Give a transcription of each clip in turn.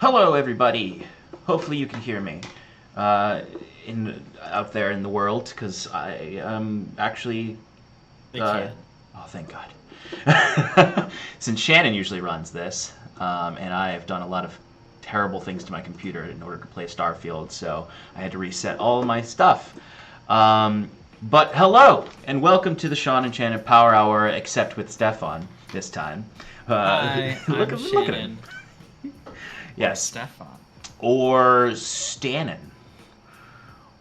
Hello, everybody. Hopefully, you can hear me out there in the world, because I am actually. They can. Oh, thank God. Since Shannon usually runs this, and I have done a lot of terrible things to my computer in order to play Starfield, so I had to reset all of my stuff. But hello, and welcome to the Sean and Shannon Power Hour, except with Stefon this time. Hi, look I'm at Shannon. him. Yes. Stefon. Or Stannon.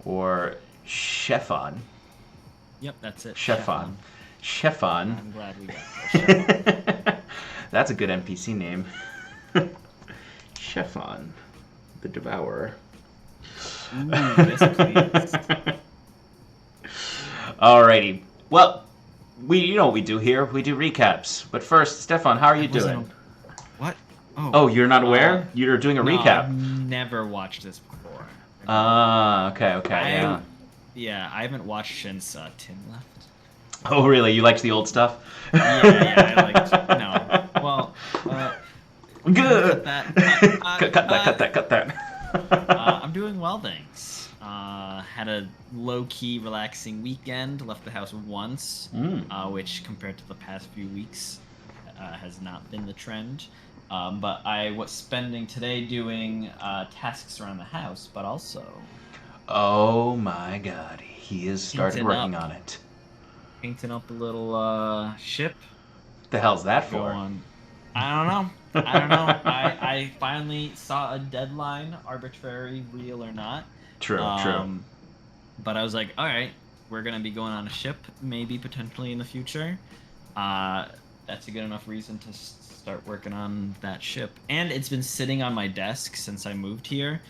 Or Chefon. Yep, that's it. Chefon. Chefon. I'm glad we got that. That's a good NPC name. Chefon. The Devourer. Ooh, yes, please. Alrighty. Well, you know what we do here. We do recaps. But first, Stefon, how are you doing? What? Oh, you're not aware? You're doing a recap. I've never watched this before. Okay. Yeah, I haven't watched since Tim left. Oh, really? You liked the old stuff? Yeah, I liked. No. Well, good. Cut that. Cut that. I'm doing well, thanks. Had a low-key, relaxing weekend. Left the house once, which compared to the past few weeks has not been the trend. But I was spending today doing tasks around the house, but also... Oh my God, he has started working on it. Painting up a little ship. The hell's that for? I don't know. I finally saw a deadline, arbitrary, real or not. True. But I was like, all right, we're going to be going on a ship, maybe potentially in the future. That's a good enough reason to start working on that ship. And it's been sitting on my desk since I moved here.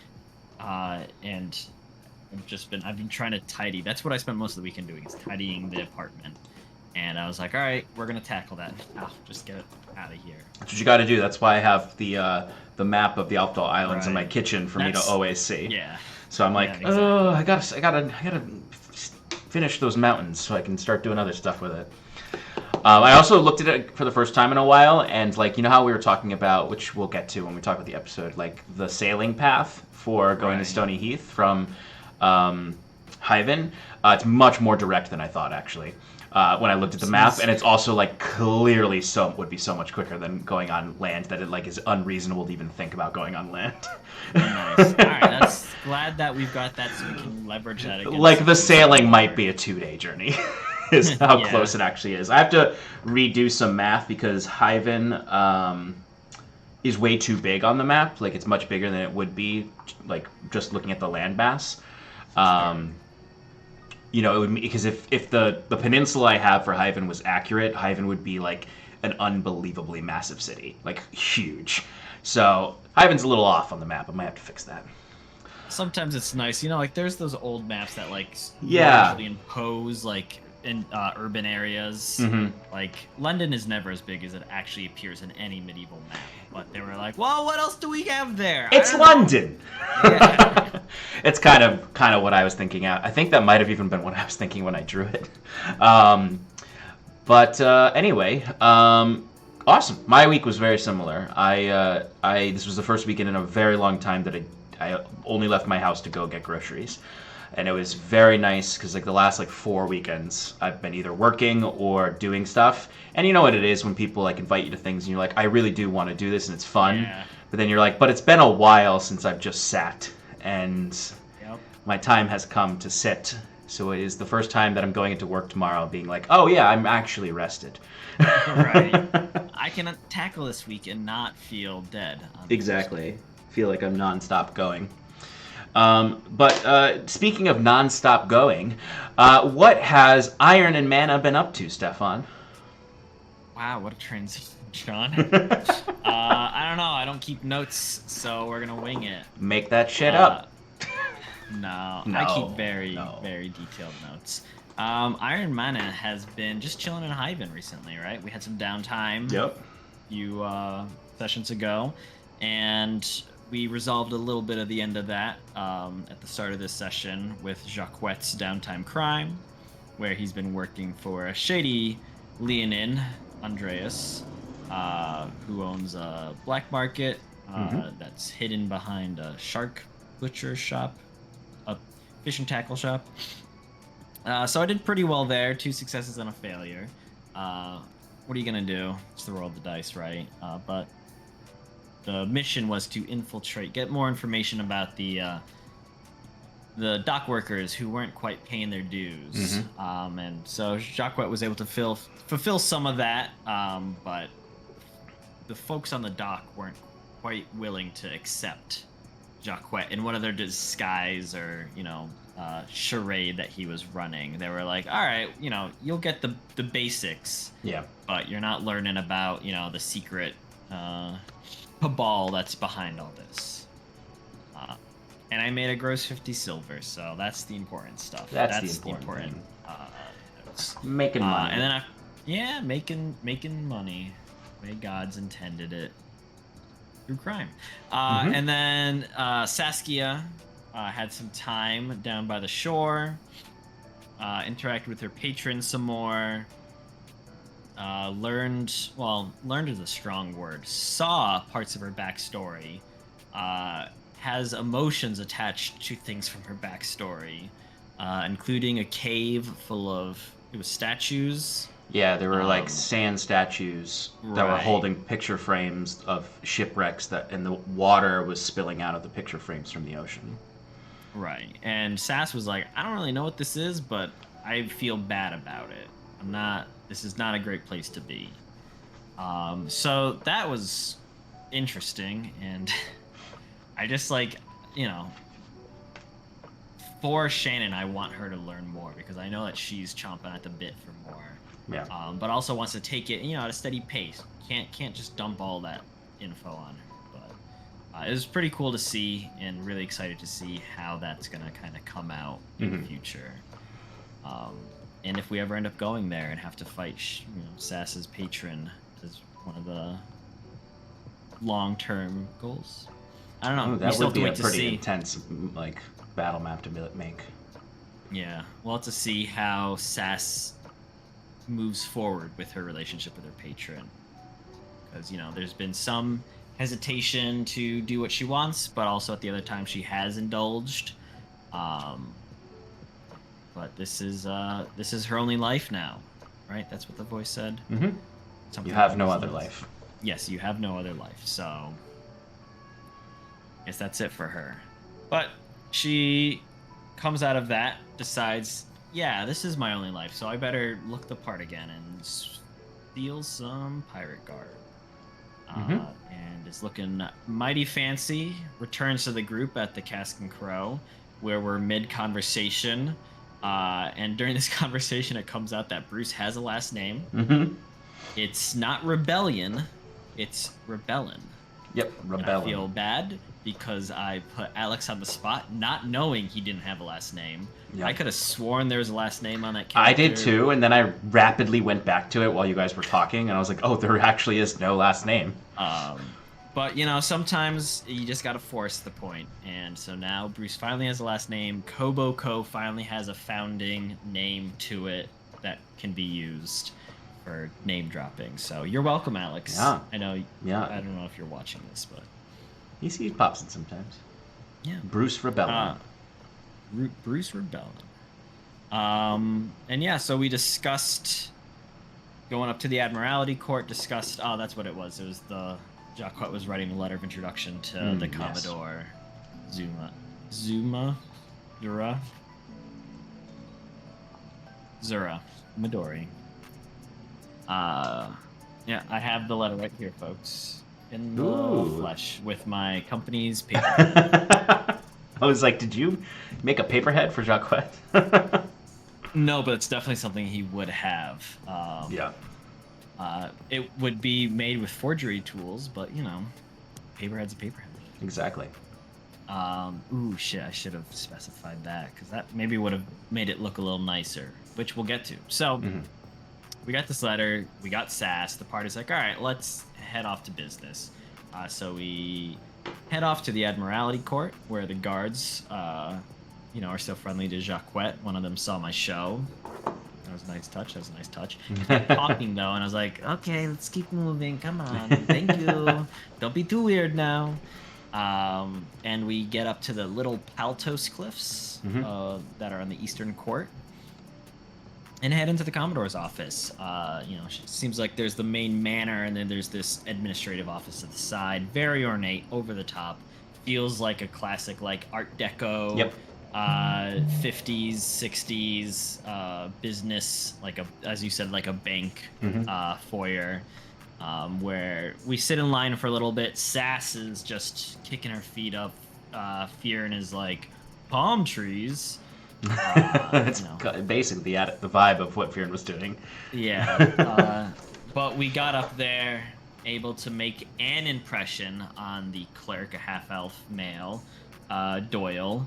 And I've been trying to tidy. That's what I spent most of the weekend doing, is tidying the apartment. And I was like, all right, we're going to tackle that. Just get it out of here. That's what you got to do. That's why I have the map of the Aldhalor Islands in my kitchen for me to always see. Yeah. So I'm like, exactly. Oh, I gotta finish those mountains so I can start doing other stuff with it. I also looked at it for the first time in a while, and like, you know how we were talking about, which we'll get to when we talk about the episode, like the sailing path for going to Stony Heath from Hyven. It's much more direct than I thought, actually. When I looked at the map, and it's also like clearly would be so much quicker than going on land that it like is unreasonable to even think about going on land. Nice. All right, glad that we've got that so we can leverage that against like the sailing might be a 2-day journey. Is how close it actually is. I have to redo some math because Hyven is way too big on the map. Like, it's much bigger than it would be, like, just looking at the landmass. You know, because if the peninsula I have for Hyven was accurate, Hyven would be like an unbelievably massive city, like huge. So Hyven's a little off on the map. I might have to fix that. Sometimes it's nice, you know, like there's those old maps that like largely impose like in urban areas. Mm-hmm. Like London is never as big as it actually appears in any medieval map. But they were like, well, what else do we have there? It's London. Yeah. It's kind of what I was thinking. I think that might have even been what I was thinking when I drew it. But anyway, awesome. My week was very similar. This was the first weekend in a very long time that I only left my house to go get groceries. And it was very nice because like the last like 4 weekends I've been either working or doing stuff. And you know what it is when people like invite you to things and you're like, I really do want to do this and it's fun. Yeah. But then you're like, but it's been a while since I've just sat and my time has come to sit. So it is the first time that I'm going into work tomorrow being like, oh yeah, I'm actually rested. Right. I can tackle this week and not feel dead. Exactly. Feel like I'm nonstop going. But speaking of non-stop going, what has Iron and Mana been up to, Stefon? Wow, what a transition, John. I don't know. I don't keep notes, so we're gonna wing it. Make that shit up. No, I keep very detailed notes. Iron Mana has been just chilling in Hyven recently, right? We had some downtime. Yep. A few sessions ago, and we resolved a little bit of the end of that at the start of this session with Jacquette's downtime crime, where he's been working for a shady Leonin, Andreas, who owns a black market that's hidden behind a shark butcher shop, a fish and tackle shop. So I did pretty well there. 2 successes and a failure. What are you gonna do? It's the roll of the dice, right? But the mission was to infiltrate, get more information about the dock workers who weren't quite paying their dues. And so Jacques was able to fulfill some of that, but the folks on the dock weren't quite willing to accept Jacques in what other disguise or, charade that he was running. They were like, all right, you'll get the basics. Yeah. But you're not learning about, the secret cabal that's behind all this. And I made a gross 50 silver, so that's the important stuff. That's the important thing. Making money. And then making money. The way God's intended it. Through crime. And then Saskia had some time down by the shore, interacted with her patron some more, learned is a strong word, saw parts of her backstory, has emotions attached to things from her backstory, including a cave full of, it was statues. Yeah, there were like sand statues that were right. holding picture frames of shipwrecks and the water was spilling out of the picture frames from the ocean. Right. And Sass was like, I don't really know what this is, but I feel bad about it. This is not a great place to be. So that was interesting, and I just for Shannon, I want her to learn more because I know that she's chomping at the bit for more. Yeah. But also wants to take it, at a steady pace. Can't just dump all that info on her. But it was pretty cool to see, and really excited to see how that's gonna kind of come out in the future. And if we ever end up going there and have to fight, Sass's patron as one of the long-term goals. I don't know. That would be a pretty intense battle map to make. Yeah, we'll have to see how Sass moves forward with her relationship with her patron, because there's been some hesitation to do what she wants, but also at the other time she has indulged. But this is her only life now, right? That's what the voice said. You have no other life. Yes, you have no other life. So I guess that's it for her. But she comes out of that, decides, yeah, this is my only life, so I better look the part again and steal some pirate garb. And is looking mighty fancy. Returns to the group at the Cask and Crow, where we're mid-conversation. And during this conversation, it comes out that Bruce has a last name. It's not Rebellion, it's Rebellin. Yep, Rebellin. I feel bad because I put Alex on the spot, not knowing he didn't have a last name. Yep. I could have sworn there was a last name on that character. I did too, and then I rapidly went back to it while you guys were talking, and I was like, oh, there actually is no last name. But, sometimes you just gotta force the point. And so now Bruce finally has a last name. Koboko finally has a founding name to it that can be used for name dropping. So you're welcome, Alex. Yeah. I know. Yeah. I don't know if you're watching this, but he pops in sometimes. Yeah. Bruce Rebellin. Bruce Rebellin. And yeah, so we discussed going up to the Admiralty Court. Discussed. Oh, that's what it was. It was the Jacques was writing a letter of introduction to the Commodore. Zura Midori. Yeah, I have the letter right here, folks, in the flesh with my company's paper. I was like, did you make a paperhead for Jacques? No, but it's definitely something he would have. Yeah. It would be made with forgery tools, but paperhead's a paperhead. Exactly. Ooh, shit! I should have specified that because that maybe would have made it look a little nicer, which we'll get to. So, we got this letter. We got Sass. The party's like, all right, let's head off to business. So we head off to the Admiralty Court, where the guards, are so friendly to Jacques. One of them saw my show. That was a nice touch. That was a nice touch. He kept talking though, and I was like, okay, let's keep moving. Come on. Thank you. Don't be too weird now. And we get up to the little Paltos Cliffs that are on the eastern court, and head into the Commodore's office. It seems like there's the main manor, and then there's this administrative office at the side. Very ornate, over the top. Feels like a classic, like Art Deco. Yep. 50s, 60s business, as you said, like a bank foyer, where we sit in line for a little bit. Sass is just kicking her feet up. Fionn is like, palm trees. That's basically the vibe of what Fionn was doing. Yeah. But we got up there, able to make an impression on the clerk, a half-elf male, Doyle.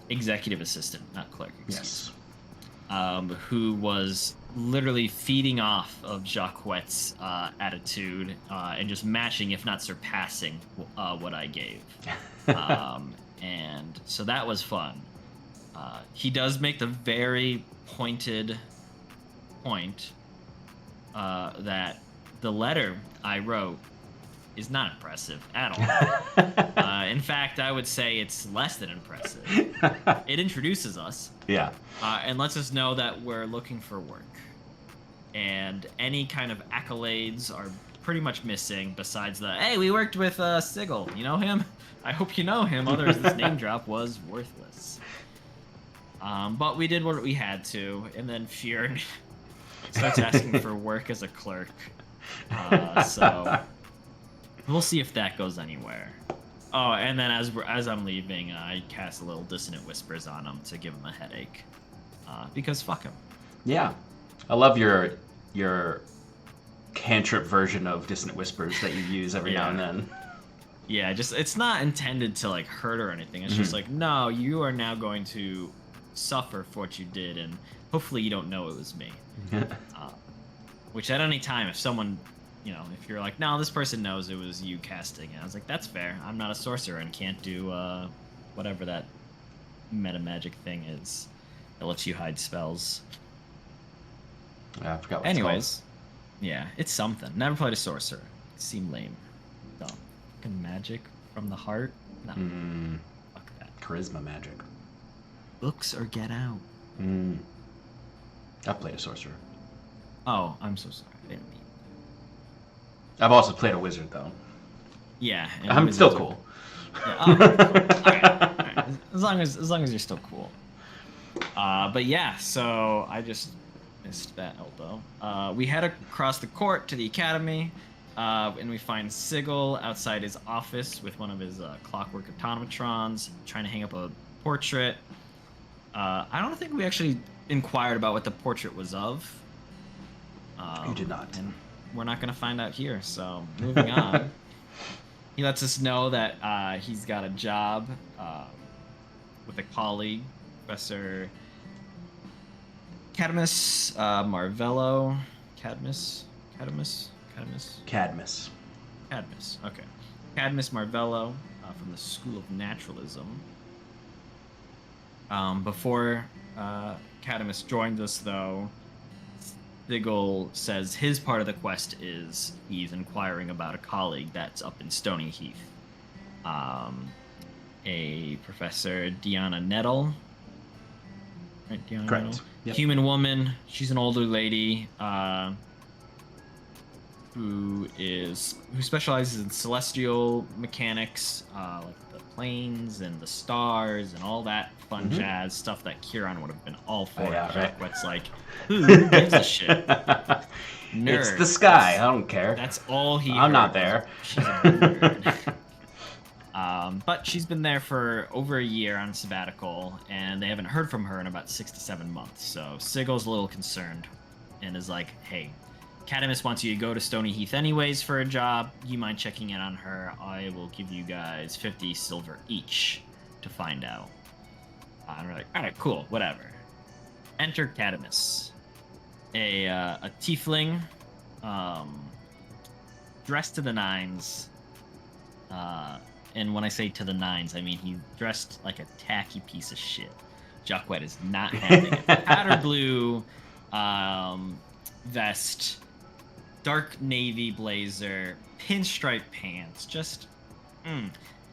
Executive assistant, not clerk. Yes. Who was literally feeding off of Jacquette's attitude and just matching, if not surpassing, what I gave. And so that was fun. He does make the very pointed point that the letter I wrote is not impressive at all. In fact, I would say it's less than impressive. It introduces us. Yeah. And lets us know that we're looking for work. And any kind of accolades are pretty much missing, besides the, hey, we worked with Sigil. You know him? I hope you know him. Otherwise, this name drop was worthless. But we did what we had to. And then Fionn starts asking for work as a clerk. So we'll see if that goes anywhere. Oh, and then as I'm leaving, I cast a little Dissonant Whispers on him to give him a headache. Because fuck him. Yeah. I love your cantrip version of Dissonant Whispers that you use every now and then. Yeah, it's not intended to like hurt or anything. It's just like, no, you are now going to suffer for what you did, and hopefully you don't know it was me. Which at any time, if someone, if you're like, no, this person knows it was you casting it, I was like, that's fair. I'm not a sorcerer and can't do whatever that meta magic thing is that lets you hide spells. Yeah, I forgot what Anyways, it's yeah, it's something. Never played a sorcerer. Seemed lame. Dumb. Fucking magic from the heart? No. Fuck that. Charisma magic. Books or get out. I've played a sorcerer. Oh, I'm so sorry. I didn't mean. I've also played a wizard, though. Yeah. I'm still cool. Yeah, cool. Alright. As long as you're still cool. But yeah, so I just missed that elbow. We head across the court to the academy, and we find Sigil outside his office with one of his clockwork automatrons, trying to hang up a portrait. I don't think we actually inquired about what the portrait was of. You did not. And we're not going to find out here, so moving on. He lets us know that he's got a job with a colleague, Professor Cadmus Marvello. Cadmus, okay. Cadmus Marvello from the School of Naturalism. Before Cadmus joins us, though, Sigil says his part of the quest is he's inquiring about a colleague that's up in Stony Heath. A Professor Deanna Nettle. Right, Deanna Correct. Nettle? Yep. Human woman. She's an older lady who specializes in celestial mechanics, like the planes and the stars and all that fun jazz stuff that Kieran would have been all for. What's like, who gives a shit? Nerd. It's the sky. I don't care. That's all he. I'm not there. She's a nerd. But she's been there for over a year on sabbatical, and they haven't heard from her in about 6 to 7 months. So Sigil's a little concerned, and is like, "Hey, Cadmus wants you to go to Stony Heath anyways for a job. You mind checking in on her? I will give you guys 50 silver each to find out." And we're like, "All right, cool, whatever." Enter Cadmus, a tiefling, dressed to the nines. And when I say to the nines, I mean he's dressed like a tacky piece of shit. Jacques is not having it. Powder blue vest, dark navy blazer, pinstripe pants. Just,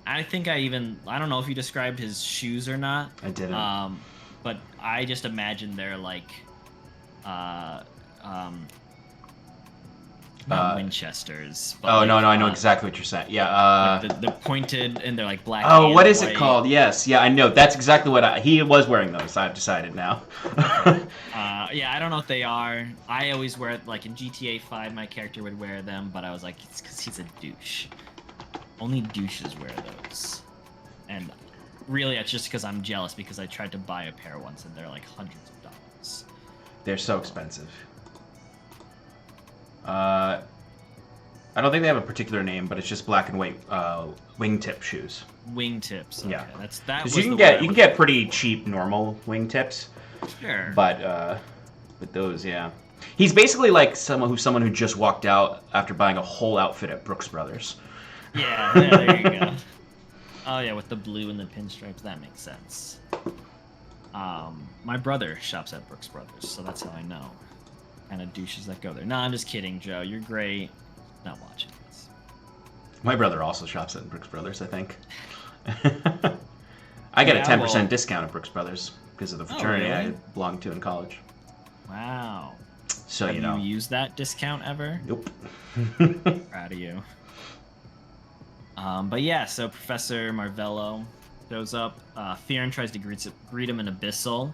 I think I don't know if you described his shoes or not. I didn't. But I just imagine they're like, not Winchesters. But no, like, I know exactly what you're saying. Yeah. Like the pointed, and they're like black. Oh, and what is white. it called? Yes, yeah, I know. That's exactly what he was wearing those. I've decided now. Yeah, I don't know if they are. I always wear it, like in GTA 5, my character would wear them, but I was like, it's because he's a douche. Only douches wear those. And really, it's just because I'm jealous because I tried to buy a pair once and they're like hundreds of dollars. They're so expensive. I don't think they have a particular name, but it's just black and white wingtip shoes. Wingtips. Okay. Yeah, that. Was you can get pretty cheap normal wingtips. Sure. But those, yeah. He's basically like someone who just walked out after buying a whole outfit at Brooks Brothers. Yeah, there you go. Oh yeah, with the blue and the pinstripes, that makes sense. My brother shops at Brooks Brothers, so that's how I know. Kind of douches that go there. No, I'm just kidding, Joe. You're great. Not watching this. My brother also shops at Brooks Brothers, I think. I get a 10% discount at Brooks Brothers because of the fraternity I belonged to in college. Wow. So Have you used that discount ever? Nope. Proud of you. But yeah, so Professor Marvello shows up. Theron tries to greet him in Abyssal,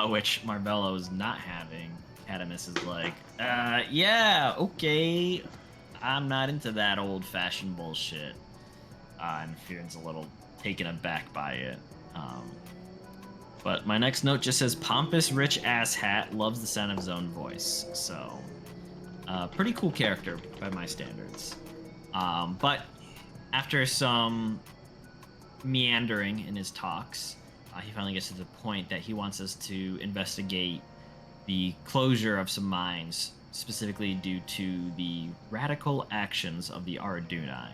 which Marvello is not having. Cadmus is like, yeah, okay. I'm not into that old-fashioned bullshit. And Theron's a little taken aback by it. But my next note just says, pompous rich asshat loves the sound of his own voice. So, pretty cool character by my standards. But after some meandering in his talks, he finally gets to the point that he wants us to investigate the closure of some mines, specifically due to the radical actions of the Aradunai.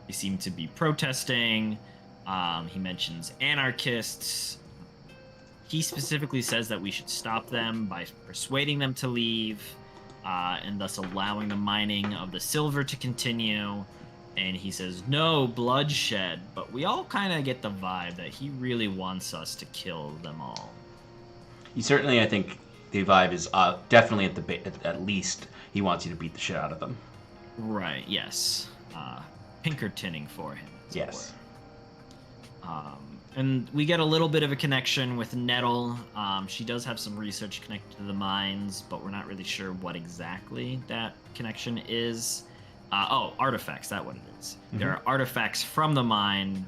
They seem to be protesting. He mentions anarchists. He specifically says that we should stop them by persuading them to leave, and thus allowing the mining of the silver to continue. And he says, no bloodshed, but we all kind of get the vibe that he really wants us to kill them all. He certainly, I think, the vibe is definitely at least he wants you to beat the shit out of them. Right, yes. Pinkertoning for him. Yes. And we get a little bit of a connection with Nettle. She does have some research connected to the mines, but we're not really sure what exactly that connection is. Artifacts, that's what it is. Mm-hmm. There are artifacts from the mine,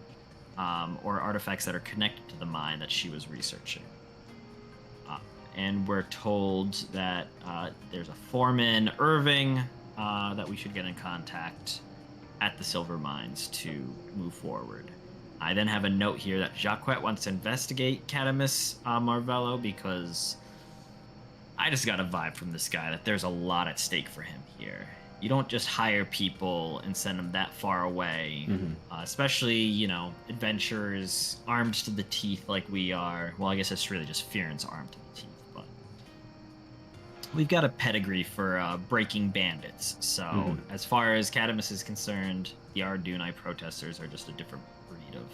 or artifacts that are connected to the mine that she was researching. And we're told that there's a foreman, Irving, that we should get in contact at the silver mines to move forward. I then have a note here that Jacques wants to investigate Cadmus Marvello because I just got a vibe from this guy that there's a lot at stake for him here. You don't just hire people and send them that far away, especially, adventurers armed to the teeth like we are. Well, I guess it's really just Fearon's armed to the teeth, but we've got a pedigree for breaking bandits. So as far as Cadmus is concerned, the Ardunai protesters are just a different breed of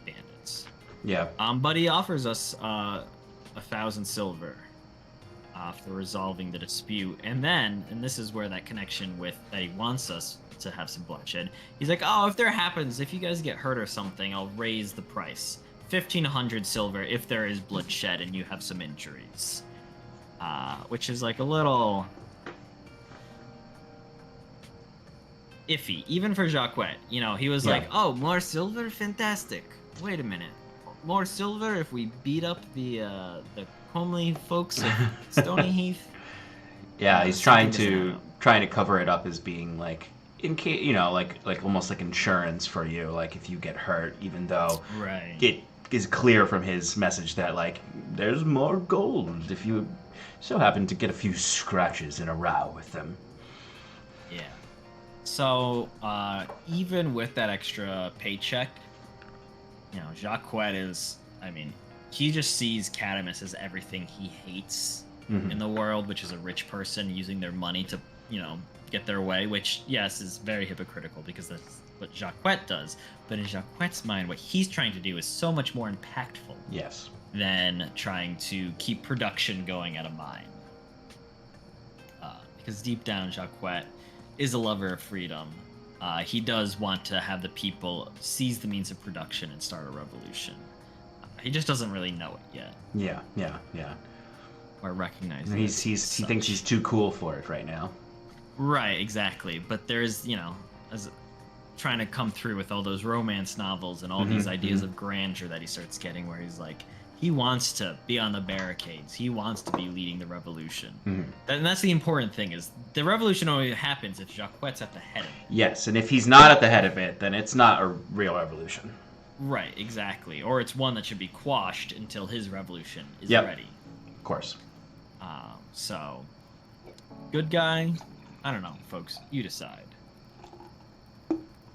bandits. Yeah. But he offers us 1,000 silver for resolving the dispute. And then, and this is where that connection with that he wants us to have some bloodshed. He's like, if you guys get hurt or something, I'll raise the price. 1,500 silver if there is bloodshed and you have some injuries. Which is like a little iffy, even for Jacques. He was like, more silver? Fantastic. Wait a minute. More silver if we beat up the homely folks of Stony Heath? Yeah, he's trying to cover it up as being like, in case, like almost like insurance for you, like if you get hurt, even though it is clear from his message that like there's more gold if you so happen to get a few scratches in a row with them. Yeah. So even with that extra paycheck, Jacques is, he just sees Cadamus as everything he hates in the world, which is a rich person using their money to, get their way, which, yes, is very hypocritical because that's what Jacquet does. But in Jacquet's mind, what he's trying to do is so much more impactful Yes. than trying to keep production going at a mine. Because deep down, Jacquet is a lover of freedom. He does want to have the people seize the means of production and start a revolution. He just doesn't really know it yet. Yeah. Or recognize it. He thinks he's too cool for it right now. Right, exactly. But there's, as trying to come through with all those romance novels and all these ideas of grandeur that he starts getting, where he's like, he wants to be on the barricades. He wants to be leading the revolution. And that's the important thing, is the revolution only happens if Jacquet's at the head of it. Yes, and if he's not at the head of it, then it's not a real revolution. Right, exactly. Or it's one that should be quashed until his revolution is ready. Of course. So, good guy? I don't know, folks. You decide.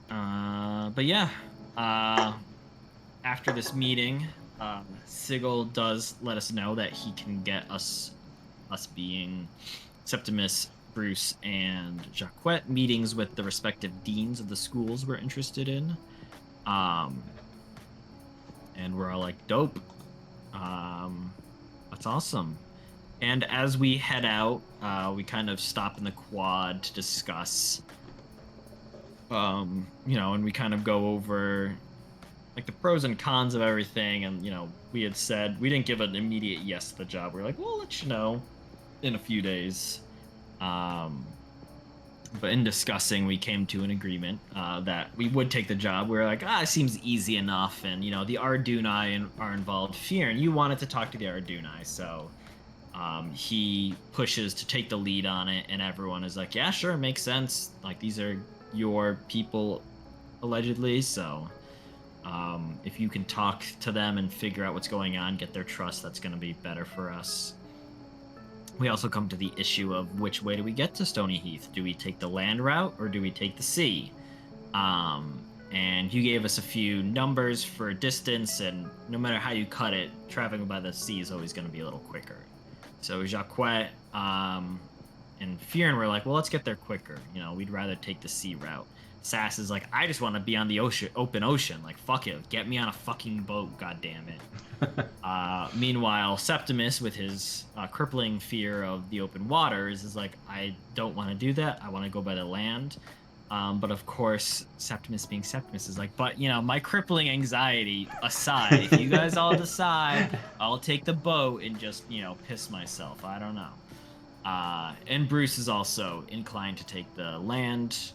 But yeah, after this meeting, Sigil does let us know that he can get us being Septimus, Bruce, and Jacquet meetings with the respective deans of the schools we're interested in. And we're all like, dope. That's awesome. And as we head out, we kind of stop in the quad to discuss, and we kind of go over like the pros and cons of everything. And, we had said we didn't give an immediate yes to the job. We were like, we'll let you know in a few days. But in discussing, we came to an agreement that we would take the job. We were like, it seems easy enough. And, the Arduni are involved. Fear, and you wanted to talk to the Arduni, so he pushes to take the lead on it, and everyone is like, yeah, sure, it makes sense. Like, these are your people, allegedly, so if you can talk to them and figure out what's going on, get their trust, that's going to be better for us. We also come to the issue of which way do we get to Stony Heath? Do we take the land route or do we take the sea? And you gave us a few numbers for distance, and no matter how you cut it, traveling by the sea is always going to be a little quicker. So Jacquet and Fearn were like, well, let's get there quicker. We'd rather take the sea route. Sass is like, I just want to be on the open ocean. Like, fuck it. Get me on a fucking boat, goddammit. Meanwhile, Septimus, with his crippling fear of the open waters, is like, I don't want to do that. I want to go by the land. But of course, Septimus being Septimus is like, but, my crippling anxiety aside, if you guys all decide, I'll take the boat and just, piss myself. I don't know. And Bruce is also inclined to take the land.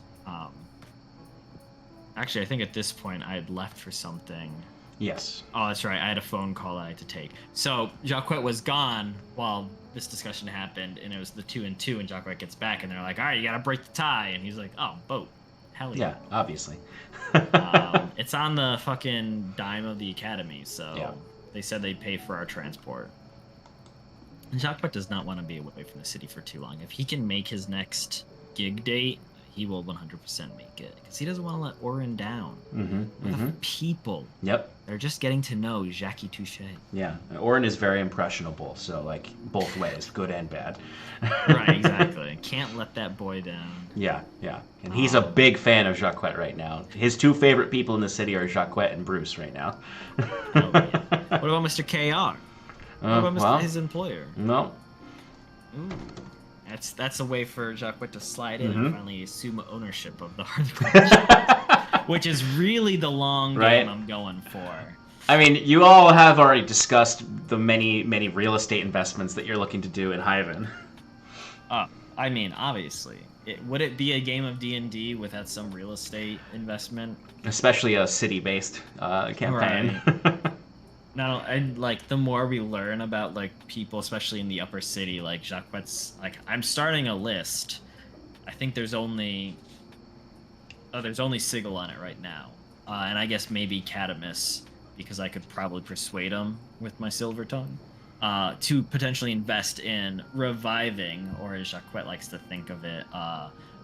Actually, I think at this point I had left for something. Yes. Oh, that's right. I had a phone call I had to take. So Jacquet was gone while this discussion happened, and it was the 2 and 2, and Jacquet gets back, and they're like, all right, you got to break the tie. And he's like, oh, boat. Hell yeah. Yeah, obviously. It's on the fucking dime of the academy, so yeah. They said they'd pay for our transport. And Jacquet does not want to be away from the city for too long. If he can make his next gig date, he will 100% make it, because he doesn't want to let Orin down. The people. Yep. They're just getting to know Jackie Touche. Yeah, Orin is very impressionable, so like both ways, good and bad. Right, exactly. Can't let that boy down. Yeah, and he's a big fan of Jacquet right now. His 2 favorite people in the city are Jacquet and Bruce right now. Oh, yeah. What about Mr. KR? What about his employer? No. Ooh. That's a way for Jacquet to slide in and finally assume ownership of the Hearth, which is really the long game I'm going for. I mean, you all have already discussed the many real estate investments that you're looking to do in Hyven. I mean, obviously. Would it be a game of D&D without some real estate investment? Especially a city-based campaign. Right. No, and like the more we learn about like people, especially in the upper city, like Jacquet's, like I'm starting a list. I think there's only Sigil on it right now, and I guess maybe Cadamus, because I could probably persuade him with my silver tongue to potentially invest in reviving, or as Jacquet likes to think of it,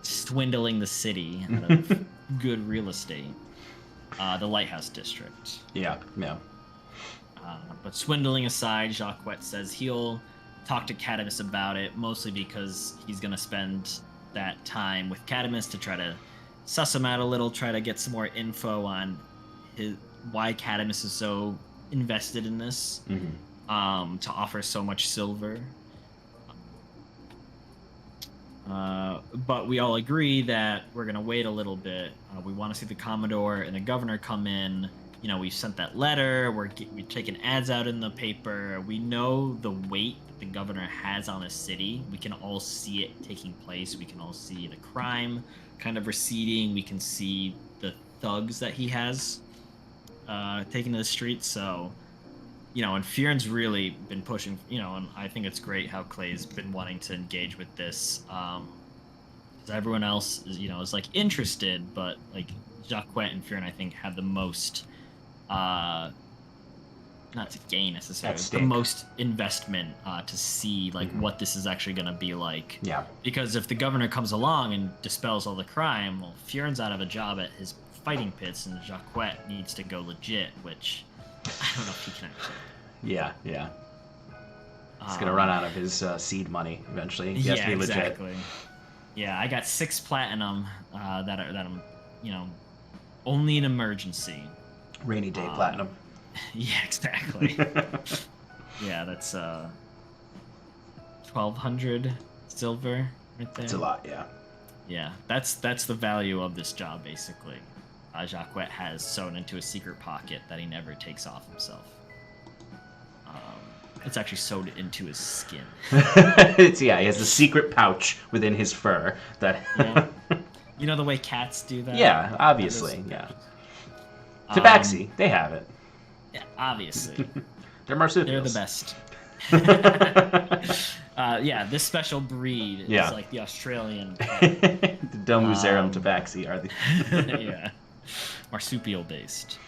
swindling the city out of good real estate, the Lighthouse District. Yeah. But swindling aside, Jacques says he'll talk to Cadamus about it, mostly because he's going to spend that time with Cadamus to try to suss him out a little, try to get some more info on why Cadamus is so invested in this, to offer so much silver. But we all agree that we're going to wait a little bit. We want to see the Commodore and the Governor come in. You know, we've sent that letter. We've taken ads out in the paper. We know the weight that the Governor has on the city. We can all see it taking place. We can all see the crime kind of receding. We can see the thugs that he has taking to the streets. So, you know, and Fion's really been pushing, you know, and I think it's great how Clay's been wanting to engage with this. Because everyone else is, you know, is like interested, but like Jacques and Fion, I think, have the most, not to gain necessarily, the most investment to see like what this is actually going to be like. Yeah. Because if the Governor comes along and dispels all the crime, well, Fion's out of a job at his fighting pits, and Jacques needs to go legit, which I don't know if he can actually. Yeah. He's gonna run out of his seed money eventually. He has to be legit. Exactly. Yeah, I got 6 platinum that I'm, you know, only an emergency. Rainy day platinum. Yeah, exactly. Yeah, that's 1,200 silver right there. That's a lot, yeah. Yeah, that's the value of this job basically. Jacques has sewn into a secret pocket that he never takes off himself. It's actually sewed into his skin. He has a secret pouch within his fur that. Yeah. You know the way cats do that? Yeah, obviously, yeah. Tabaxi, they have it. Yeah, obviously. They're marsupials. They're the best. Yeah, this special breed is like the Australian. The Domuserum tabaxi are the. Yeah, marsupial based.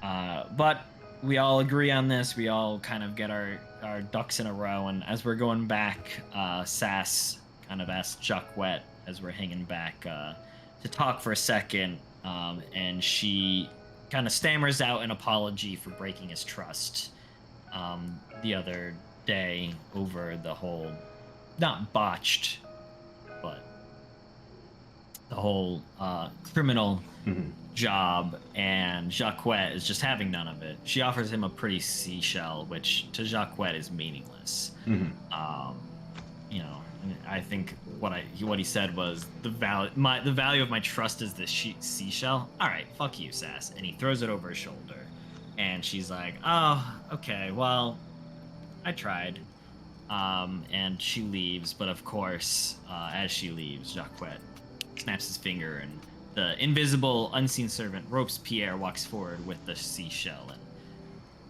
But we all agree on this. We all kind of get our ducks in a row, and as we're going back, Sass kind of asks Jacques as we're hanging back to talk for a second, and she kind of stammers out an apology for breaking his trust the other day over the whole, not botched, but the whole criminal job, and Jacques is just having none of it. She offers him a pretty seashell, which to Jacques is meaningless. You know, I think what he said was the value of my trust is this seashell. All right, fuck you, Sass, and he throws it over his shoulder, and she's like, oh, okay, well, I tried. And she leaves, but of course, as she leaves, Jacques snaps his finger, and the invisible, unseen servant Robespierre walks forward with the seashell, and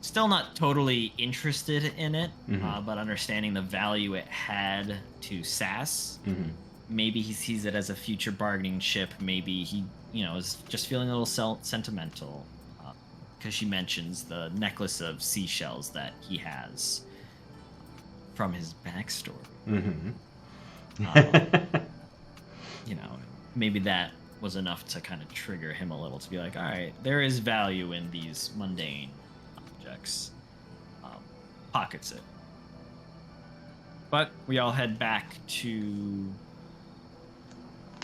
still not totally interested in it, but understanding the value it had to Sass. Maybe he sees it as a future bargaining chip. Maybe he, you know, is just feeling a little sentimental, because she mentions the necklace of seashells that he has from his backstory. You know, maybe that was enough to kind of trigger him a little to be like, all right, there is value in these mundane objects. Pockets it. But we all head back to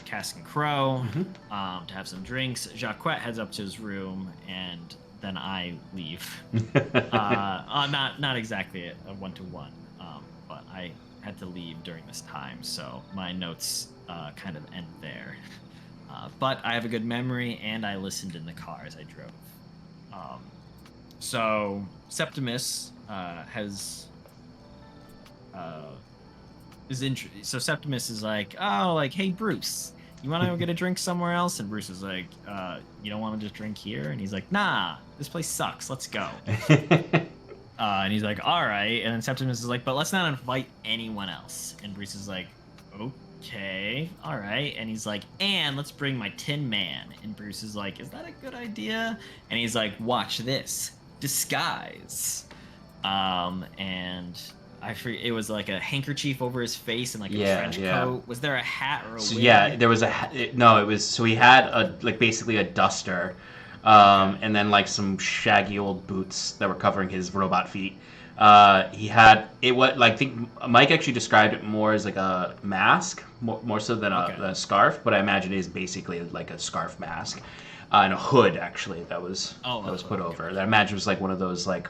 Cask and Crow to have some drinks. Jacques heads up to his room, and then I leave. Not exactly a 1-to-1, but I had to leave during this time, so my notes kind of end there. But I have a good memory, and I listened in the car as I drove. So Septimus so Septimus is like, oh, like, hey, Bruce, you want to go get a drink somewhere else? And Bruce is like, you don't want to just drink here? And he's like, nah, this place sucks. Let's go. And he's like, all right. And then Septimus is like, but let's not invite anyone else. And Bruce is like, okay, all right. And he's like, and let's bring my Tin Man. And Bruce is like, is that a good idea? And he's like, watch this. Disguise. And I forget, it was like a handkerchief over his face and like a trench coat. Was there a hat or a wig? Yeah, there was no, it was, so he had basically a duster and then like some shaggy old boots that were covering his robot feet. He had it. What like I think Mike actually described it more as like a mask, more so than a scarf. But I imagine it is basically like a scarf mask, and a hood actually that was put over. That I imagine was like one of those like,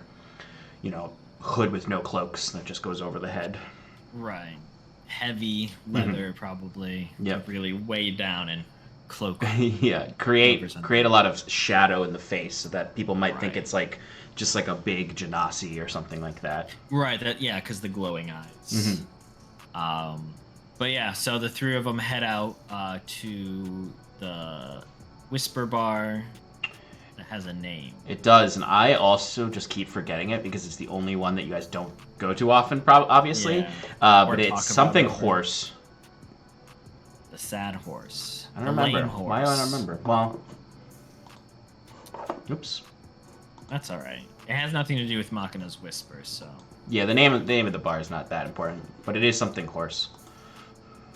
hood with no cloaks that just goes over the head. Right. Heavy leather, probably. Yep. To really weigh down and cloak. Yeah, create a lot of shadow in the face so that people might think it's like just like a big genasi or something like that. Right. Because the glowing eyes. But yeah, so the three of them head out to the Whisper Bar. That has a name. It does, and I also just keep forgetting it because it's the only one that you guys don't go to often, obviously. Yeah. But it's something horse. The sad horse. I don't remember. Why do I not remember? Well, oops. That's all right. It has nothing to do with Machina's Whisper, so. Yeah, the name of the bar is not that important, but it is something horse.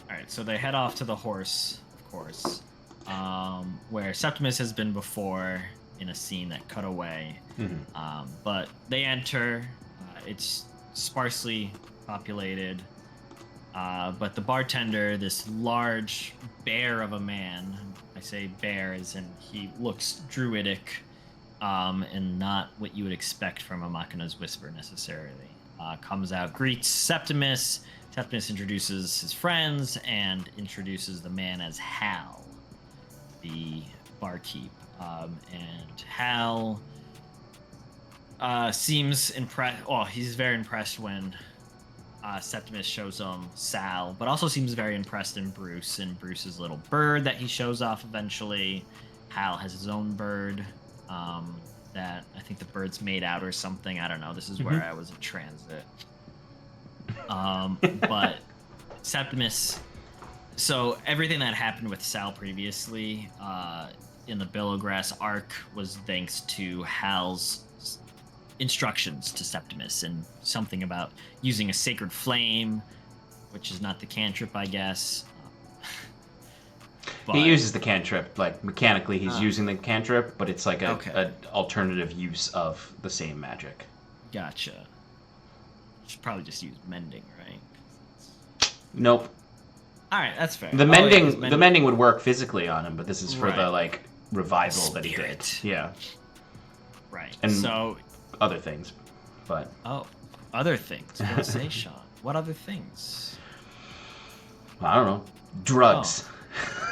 All right, so they head off to the horse, of course, where Septimus has been before in a scene that cut away. But they enter. It's sparsely populated. But the bartender, this large bear of a man, I say bear as in he looks druidic, and not what you would expect from a Machina's Whisper necessarily, comes out, greets Septimus. Septimus introduces his friends and introduces the man as Hal, the barkeep. And Hal seems impressed. Oh, he's very impressed when Septimus shows him Sal, but also seems very impressed in Bruce and Bruce's little bird that he shows off eventually. Hal has his own bird that I think the bird's made out or something. I don't know. This is where I was in transit. But Septimus. So everything that happened with Sal previously in the Billowgrass arc was thanks to Hal's instructions to Septimus and something about using a sacred flame, which is not the cantrip, I guess. He uses the cantrip, like mechanically he's using the cantrip, but it's like a alternative use of the same magic. Gotcha. Should probably just use mending, right? Nope. All right, that's fair. The mending would work physically on him, but this is for the like revival Spirit. that he did. Yeah. Right. And so other things, but other things. Don't say, Sean. What other things? I don't know. Drugs.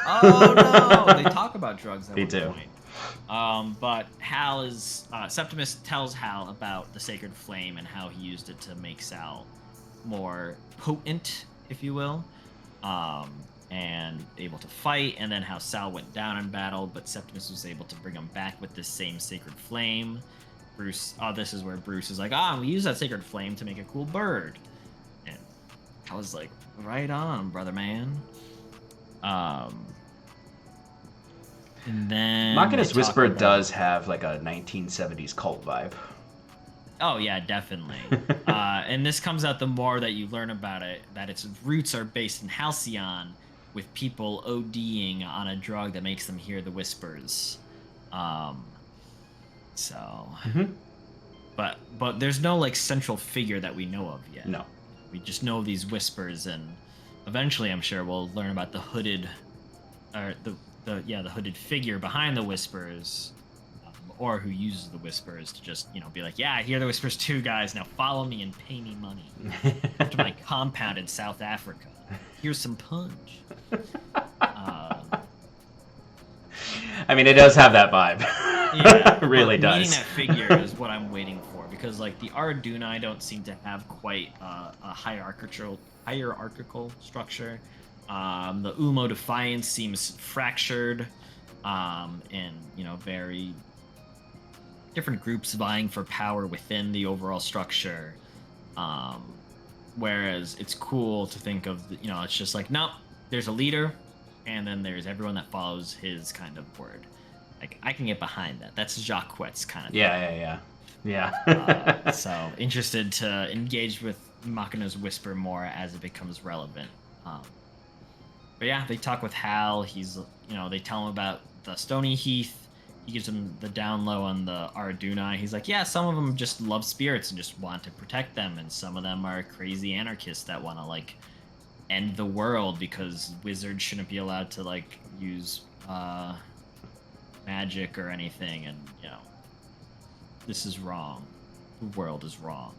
Oh no! They talk about drugs at one point. But Hal is Septimus tells Hal about the sacred flame and how he used it to make Sal more potent, if you will, and able to fight. And then how Sal went down in battle, but Septimus was able to bring him back with this same sacred flame. Bruce, this is where Bruce is like, we use that sacred flame to make a cool bird. And I was like, right on, brother man. And then Machina's Whisper does have like a 1970s cult vibe. Oh yeah, definitely. And this comes out the more that you learn about it, that its roots are based in Halcyon, with people ODing on a drug that makes them hear the whispers. But there's no like central figure that we know of yet. No. We just know these whispers, and eventually I'm sure we'll learn about the hooded, or the hooded figure behind the whispers, or who uses the whispers to just be like, yeah, I hear the whispers too, guys. Now follow me and pay me money. Up to my compound in South Africa. Here's some punch. I mean, it does have that vibe. Yeah, it really does. Meeting that figure is what I'm waiting for, because like the Ardunai don't seem to have quite a hierarchical structure. The Umo Defiance seems fractured, and very different groups vying for power within the overall structure. Whereas it's cool to think of, it's just like, nope, there's a leader, and then there's everyone that follows his kind of word. Like, I can get behind that. That's Jacquet's kind of thing. Yeah. So interested to engage with Machina's Whisper more as it becomes relevant. But yeah, they talk with Hal. He's, they tell him about the Stony Heath. he gives him the down low on the Arduna. He's like, yeah, some of them just love spirits and just want to protect them, and some of them are crazy anarchists that want to like end the world because wizards shouldn't be allowed to like use magic or anything, and this is wrong. The world is wrong.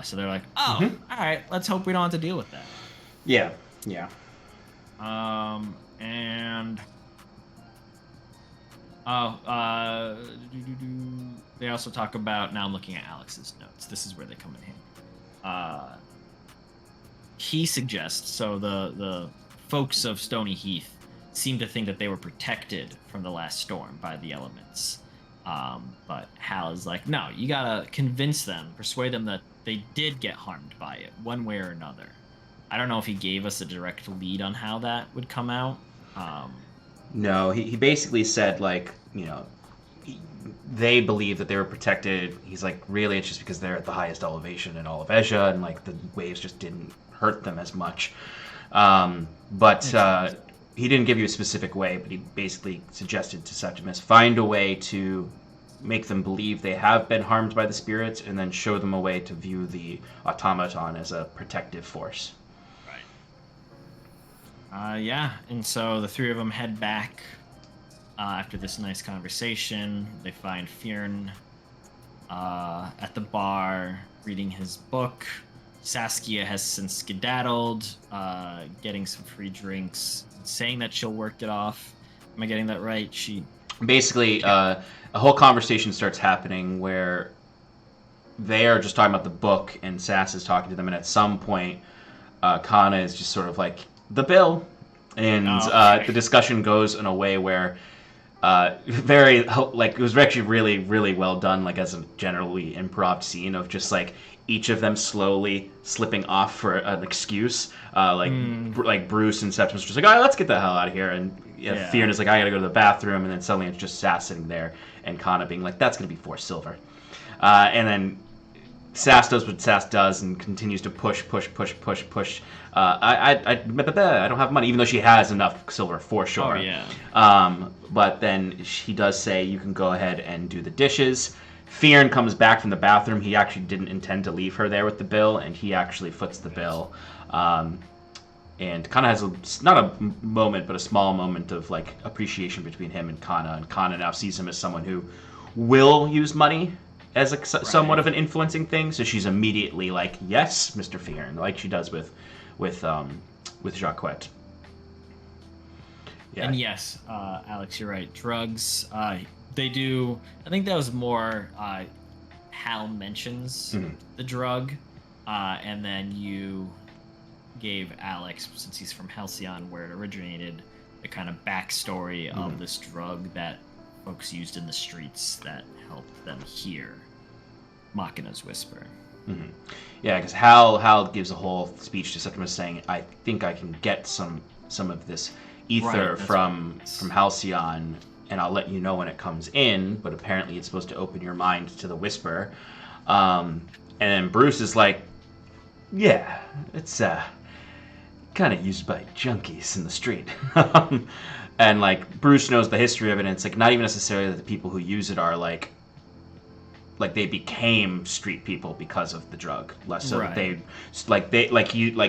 So they're like, oh, all right, let's hope we don't have to deal with that. Yeah. And they also talk about, now I'm looking at Alex's notes. This is where they come in handy. He suggests, so the folks of Stony Heath seem to think that they were protected from the last storm by the elements. But Hal is like, no, you gotta convince them, persuade them that they did get harmed by it, one way or another. I don't know if he gave us a direct lead on how that would come out. No, he basically said, like, they believe that they were protected. He's like, really, it's just because they're at the highest elevation in all of Asia, and, like, the waves just didn't hurt them as much. But he didn't give you a specific way, but he basically suggested to Septimus, find a way to make them believe they have been harmed by the spirits, and then show them a way to view the automaton as a protective force. Yeah, and so the three of them head back after this nice conversation. They find Fionn at the bar reading his book. Saskia has since skedaddled, getting some free drinks, saying that she'll work it off. Am I getting that right? Basically, a whole conversation starts happening where they are just talking about the book, and Sass is talking to them, and at some point, Kana is just sort of like, the bill, and the discussion goes in a way where very, like, it was actually really, really well done, like, as a generally improv scene of just, like, each of them slowly slipping off for an excuse, like Bruce and Septimus just like, all right, let's get the hell out of here, and Fionn is like, I gotta go to the bathroom, and then suddenly it's just Sass sitting there, and Kana being like, that's gonna be 4 silver, and then Sass does what Sass does and continues to push. I don't have money, even though she has enough silver for sure. Oh, yeah. But then she does say, you can go ahead and do the dishes. Fionn comes back from the bathroom. He actually didn't intend to leave her there with the bill, and he actually foots the bill. And kind of has not a moment, but a small moment of like appreciation between him and Kana. And Kana now sees him as someone who will use money as somewhat of an influencing thing, so she's immediately like, yes, Mr. Fionn, like she does with Jacquette. Yeah. And yes, Alex, you're right. Drugs, they do. I think that was more Hal mentions the drug, and then you gave Alex, since he's from Halcyon, where it originated, the kind of backstory of this drug that folks used in the streets that helped them hear Machina's whisper. Yeah, because Hal gives a whole speech to Septimus saying, I think I can get some of this ether from Halcyon, and I'll let you know when it comes in, but apparently it's supposed to open your mind to the whisper. And then Bruce is like, yeah, it's kind of used by junkies in the street. And like Bruce knows the history of it, and it's like not even necessarily that the people who use it are like they became street people because of the drug. Less so that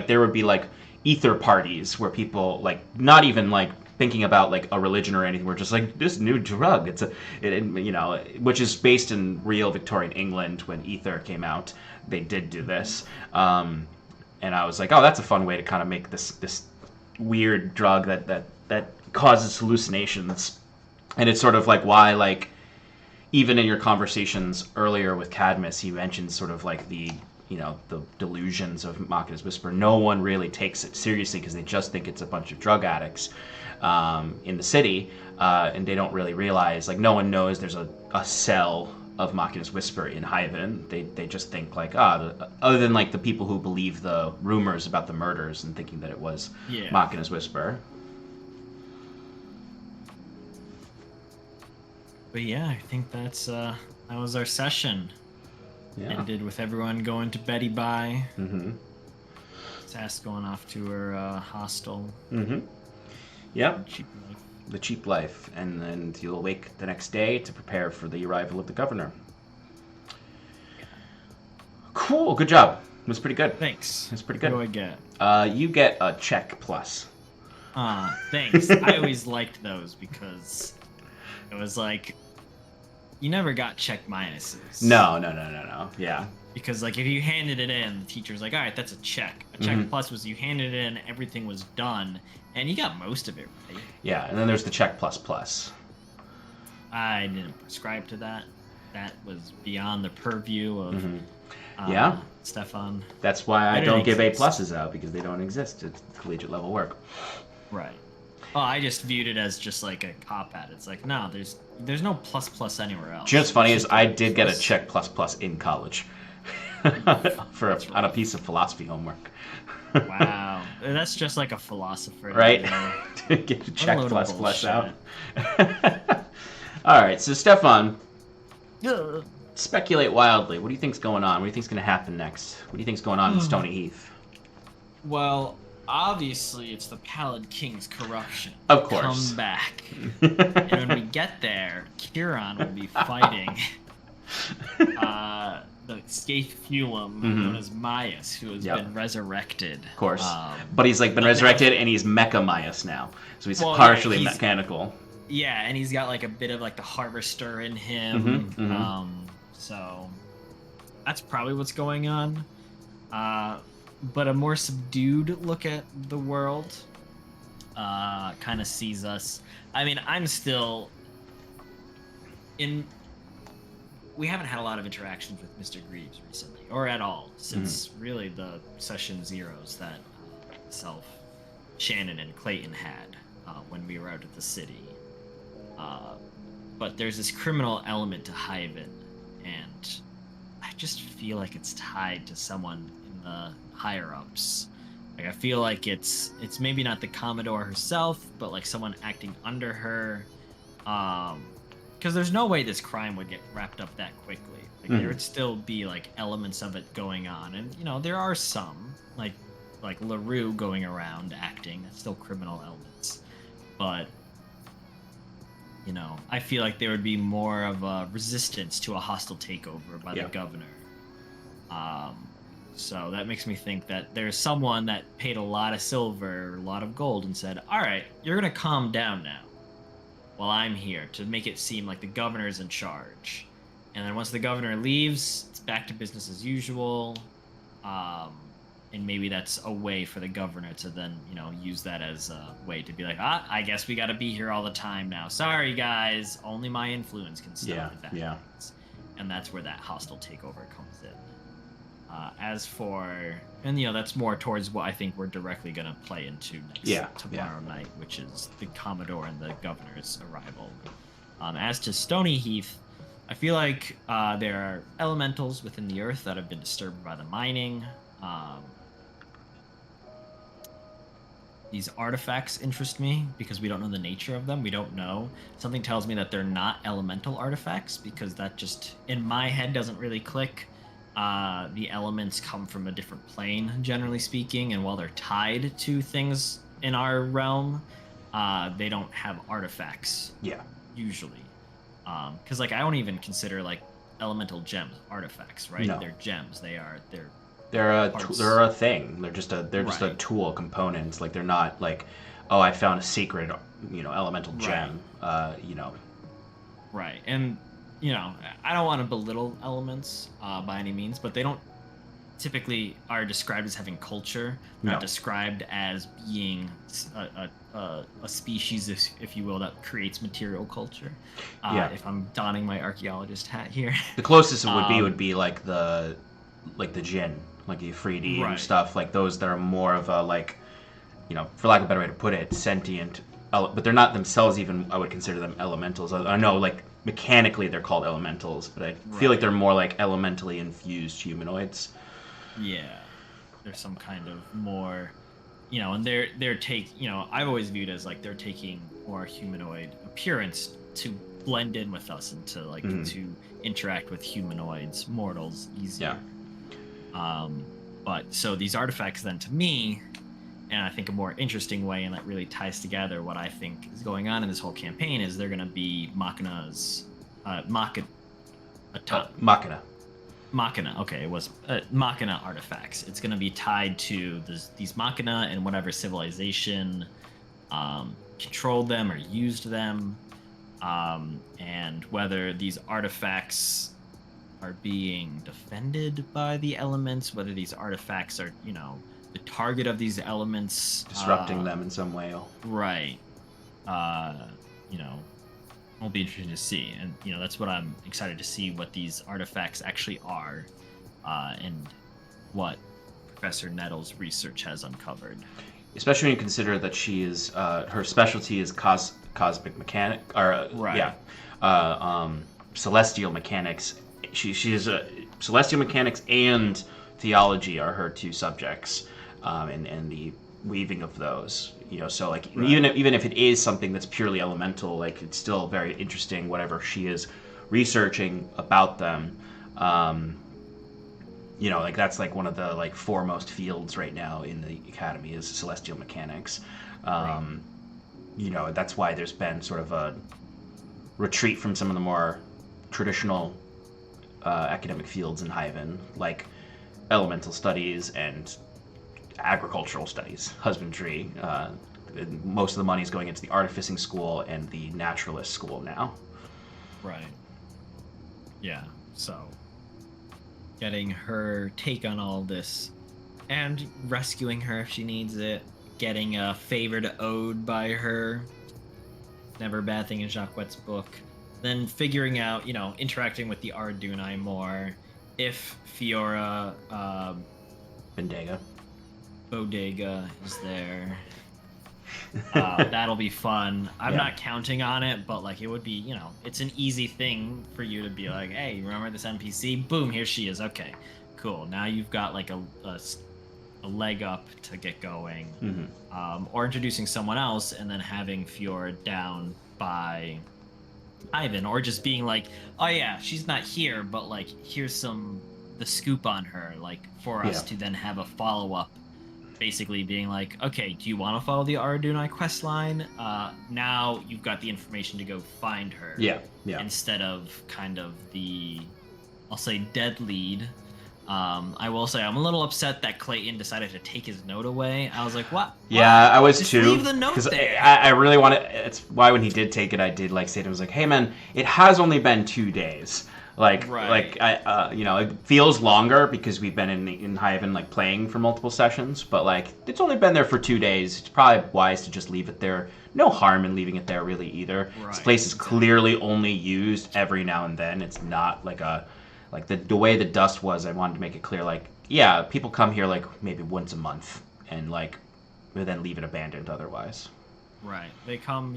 there would be like ether parties where people like not even like thinking about like a religion or anything. We're just like, this new drug. Which is based in real Victorian England when ether came out. They did do this, and I was like, oh, that's a fun way to kind of make this weird drug that causes hallucinations. And it's sort of like why, like, even in your conversations earlier with Cadmus, he mentions sort of like the delusions of Machina's whisper. No one really takes it seriously because they just think it's a bunch of drug addicts in the city, and they don't really realize, like, no one knows there's a cell of Machina's whisper in Hyven. They just think like, other than like the people who believe the rumors about the murders and thinking that it was Machina's whisper. But yeah, I think that was our session. Yeah. Ended with everyone going to Betty Bye. Sass going off to her hostel. Yep. the cheap life, and then you'll awake the next day to prepare for the arrival of the governor. Cool, good job. It was pretty good. Thanks. It was pretty good. What do I get? You get a check plus. Thanks. I always liked those because it was like you never got check minuses. No. Yeah. Because like if you handed it in, the teacher's like, all right, that's a check. A check plus was you handed it in, everything was done, and you got most of it right. Yeah, and then there's the check plus plus. I didn't prescribe to that. That was beyond the purview of Stefon. That's why I don't give A pluses out, because they don't exist. It's collegiate level work. Right. Oh, I just viewed it as just like a cop out. It's like, no, there's no plus anywhere else. You know what's funny is I did get a check plus plus in college on a piece of philosophy homework. Wow, that's just like a philosopher, right? To get a check plus plus out. All right, so Stefon, speculate wildly. What do you think's going on? What do you think's going to happen next? What do you think's going on in Stony Heath? Well, obviously, it's the Pallid King's corruption. Of course. Come back. And when we get there, Kieran will be fighting the Scathefulum, known as Maius, who has been resurrected. Of course. But he's like been resurrected, and he's Mecha Maius now. So he's partially mechanical. Yeah, and he's got like a bit of like the harvester in him. So that's probably what's going on. But a more subdued look at the world kind of sees us. I mean, I'm still in. We haven't had a lot of interactions with Mr. Greaves recently, or at all, since really the session zeros that myself, Shannon, and Clayton had when we were out at the city. But there's this criminal element to Hyven, and I just feel like it's tied to someone in the higher-ups. Like, I feel like it's maybe not the Commodore herself, but like someone acting under her. Because there's no way this crime would get wrapped up that quickly. Like, there would still be like elements of it going on, and you know there are some like LaRue going around acting. That's still criminal elements, but you know I feel like there would be more of a resistance to a hostile takeover by the governor. So that makes me think that there's someone that paid a lot of silver, a lot of gold, and said, "All right, you're gonna calm down now." While I'm here, to make it seem like the governor's in charge. And then once the governor leaves, it's back to business as usual. And maybe that's a way for the governor to then, you know, use that as a way to be like, I guess we got to be here all the time now. Sorry, guys. Only my influence can stop the bad things. And that's where that hostile takeover comes in. As for, and you know, that's more towards what I think we're directly going to play into tomorrow night, which is the Commodore and the governor's arrival. As to Stony Heath, I feel like there are elementals within the earth that have been disturbed by the mining. These artifacts interest me because we don't know the nature of them. We don't know. Something tells me that they're not elemental artifacts because that just, in my head, doesn't really click. The elements come from a different plane, generally speaking, and while they're tied to things in our realm, they don't have artifacts. Yeah. Usually. Because, like, I don't even consider, like, elemental gems artifacts, right? No. They're gems. They're a thing. They're just a tool component. Like, they're not, like, oh, I found a secret, elemental gem, Right. And you know, I don't want to belittle elements by any means, but they don't typically are described as having culture. They're not described as being a species, if you will, that creates material culture. If I'm donning my archaeologist hat here, the closest it would be like the djinn, like the Ifriti and stuff, like those that are more of a for lack of a better way to put it, sentient. But they're not themselves even. I would consider them elementals. I know, like, mechanically they're called elementals, but I feel like they're more like elementally infused humanoids. Yeah, there's some kind of more, and they're I've always viewed as like they're taking more humanoid appearance to blend in with us and to to interact with humanoids, mortals easier. Yeah. But so these artifacts then to me, and I think a more interesting way, and that really ties together what I think is going on in this whole campaign, is they're going to be Machina. Machina. Okay, it was Machina artifacts. It's going to be tied to these Machina and whatever civilization controlled them or used them, and whether these artifacts are being defended by the elements, whether these artifacts are, the target of these elements, Disrupting them in some way. Right. Will be interesting to see, and that's what I'm excited to see, what these artifacts actually are, and what Professor Nettle's research has uncovered. Especially when you consider that she is her specialty is cosmic mechanic, or right. Celestial mechanics. She is celestial mechanics and theology are her two subjects, and the weaving of those. So like right. even if it is something that's purely elemental, like it's still very interesting. Whatever she is researching about them, like that's like one of the like foremost fields right now in the academy is celestial mechanics. Right. That's why there's been sort of a retreat from some of the more traditional academic fields in Hyven, like elemental studies and agricultural studies, husbandry. Most of the money is going into the artificing school and the naturalist school now. Right. Yeah. So, getting her take on all this, and rescuing her if she needs it. Getting a favored ode by her. Never a bad thing in Jacques Wet's book. Then figuring out, interacting with the Ardunai more. If Fiora, Bodega is there. That'll be fun. I'm not counting on it, but like it would be, it's an easy thing for you to be like, hey, remember this NPC? Boom, here she is. Okay, cool. Now you've got like a leg up to get going. Mm-hmm. Or introducing someone else and then having Fiora down by Ivan, or just being like, oh yeah, she's not here, but like here's the scoop on her, like for us to then have a follow-up, basically being like, okay, do you want to follow the Ardunai quest line? Now you've got the information to go find her. Yeah. Instead of kind of I'll say dead lead. I will say I'm a little upset that Clayton decided to take his note away. I was like, what? Yeah, I was just too. Leave the note there. I really want to. It's why when he did take it, I did like say to him, I was like, hey man, it has only been 2 days. Like, right. It feels longer because we've been in Hyven like playing for multiple sessions, but like it's only been there for 2 days. It's probably wise to just leave it there. No harm in leaving it there really either. Right. This place is clearly only used every now and then. It's not like the way the dust was. I wanted to make it clear, like, yeah, people come here like maybe once a month and like then leave it abandoned otherwise. Right. They come,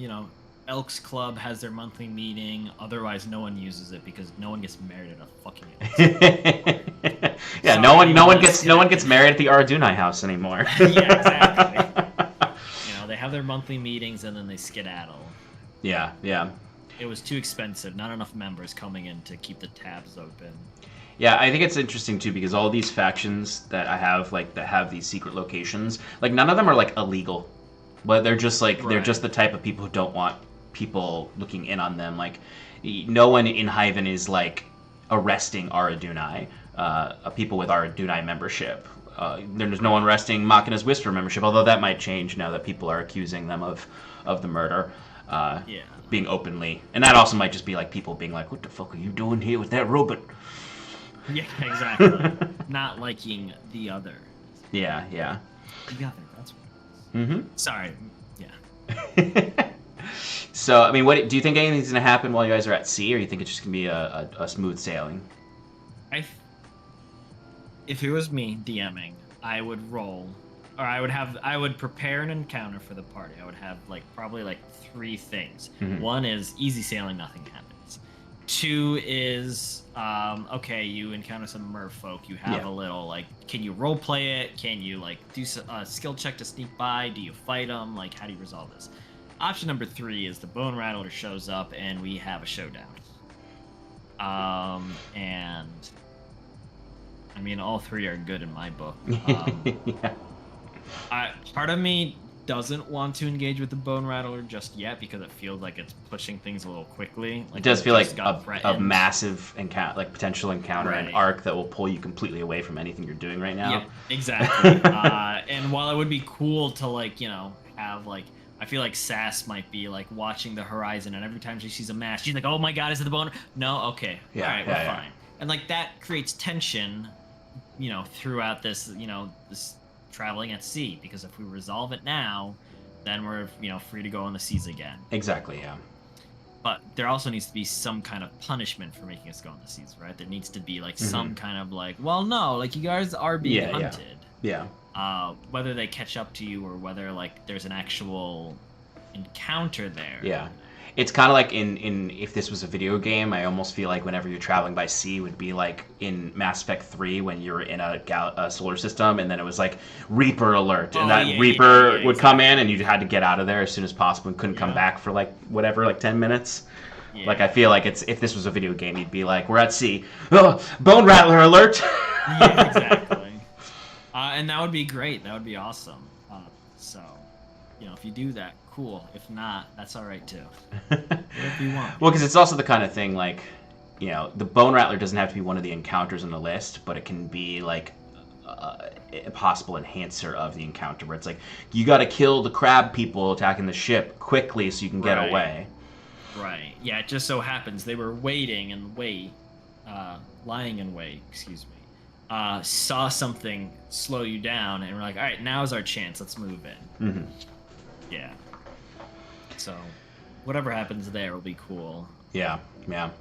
Elks Club has their monthly meeting. Otherwise, no one uses it because no one gets married at a fucking Elks. Yeah, sorry, no one gets married at the Ardunai house anymore. Yeah, exactly. They have their monthly meetings and then they skedaddle. Yeah. It was too expensive. Not enough members coming in to keep the tabs open. Yeah, I think it's interesting too because all these factions that I have, like that have these secret locations, like none of them are like illegal, but they're just like they're just the type of people who don't want people looking in on them. Like, no one in Hyven is like arresting Ardunai, people with Ardunai membership. There's no one arresting Machina's Whisper membership, although that might change now that people are accusing them of the murder. Being openly, and that also might just be like people being like, "What the fuck are you doing here with that robot?" Yeah, exactly. Not liking the other. Yeah. The other. That's what. Mm-hmm. Sorry. Yeah. So, I mean, what do you think anything's gonna happen while you guys are at sea, or you think it's just gonna be a smooth sailing? If it was me DMing, I would roll, or I would prepare an encounter for the party. I would have probably 3 things. Mm-hmm. 1 is easy sailing, nothing happens. 2 is okay, you encounter some merfolk. You have a little can you role play it? Can you do a skill check to sneak by? Do you fight them? How do you resolve this? Option number 3 is the Bone Rattler shows up and we have a showdown. And I mean, all 3 are good in my book. Yeah. Part of me doesn't want to engage with the Bone Rattler just yet because it feels like it's pushing things a little quickly. It does feel like a threatened. massive encounter, like potential encounter, an arc that will pull you completely away from anything you're doing right now. Yeah, exactly. And while it would be cool to like, you know, have like, I feel like Sass might be like watching the horizon, and every time she sees a mask, she's like, "Oh my God, is it the bone?" No, okay, all right, we're fine. And like that creates tension, you know, throughout this, you know, this traveling at sea. Because if we resolve it now, then we're, you know, free to go on the seas again. Exactly. Yeah. But there also needs to be some kind of punishment for making us go on the seas, right? There needs to be like some kind of like, well, no, like you guys are being hunted. Yeah. Whether they catch up to you or whether like there's an actual encounter there. Yeah. It's kind of like in if this was a video game, I almost feel like whenever you're traveling by sea would be like in Mass Effect 3 when you're in a solar system and then it was like Reaper alert, and that Reaper would come in and you had to get out of there as soon as possible and couldn't come back for like whatever, like 10 minutes. Yeah. Like I feel like it's if this was a video game, you'd be like, we're at sea, Bone Rattler alert. Yeah, exactly. And that would be great. That would be awesome. So, you know, if you do that, cool. If not, that's all right too. Whatever you want. Well, because it's also the kind of thing like, you know, the Bone Rattler doesn't have to be one of the encounters on the list, but it can be like a possible enhancer of the encounter where it's like, you got to kill the crab people attacking the ship quickly so you can get away. Right. Yeah, it just so happens they were lying in wait, excuse me. Saw something slow you down, and we're like, all right, now's our chance. Let's move in. Mm-hmm. Yeah. So, whatever happens there will be cool. Yeah, yeah.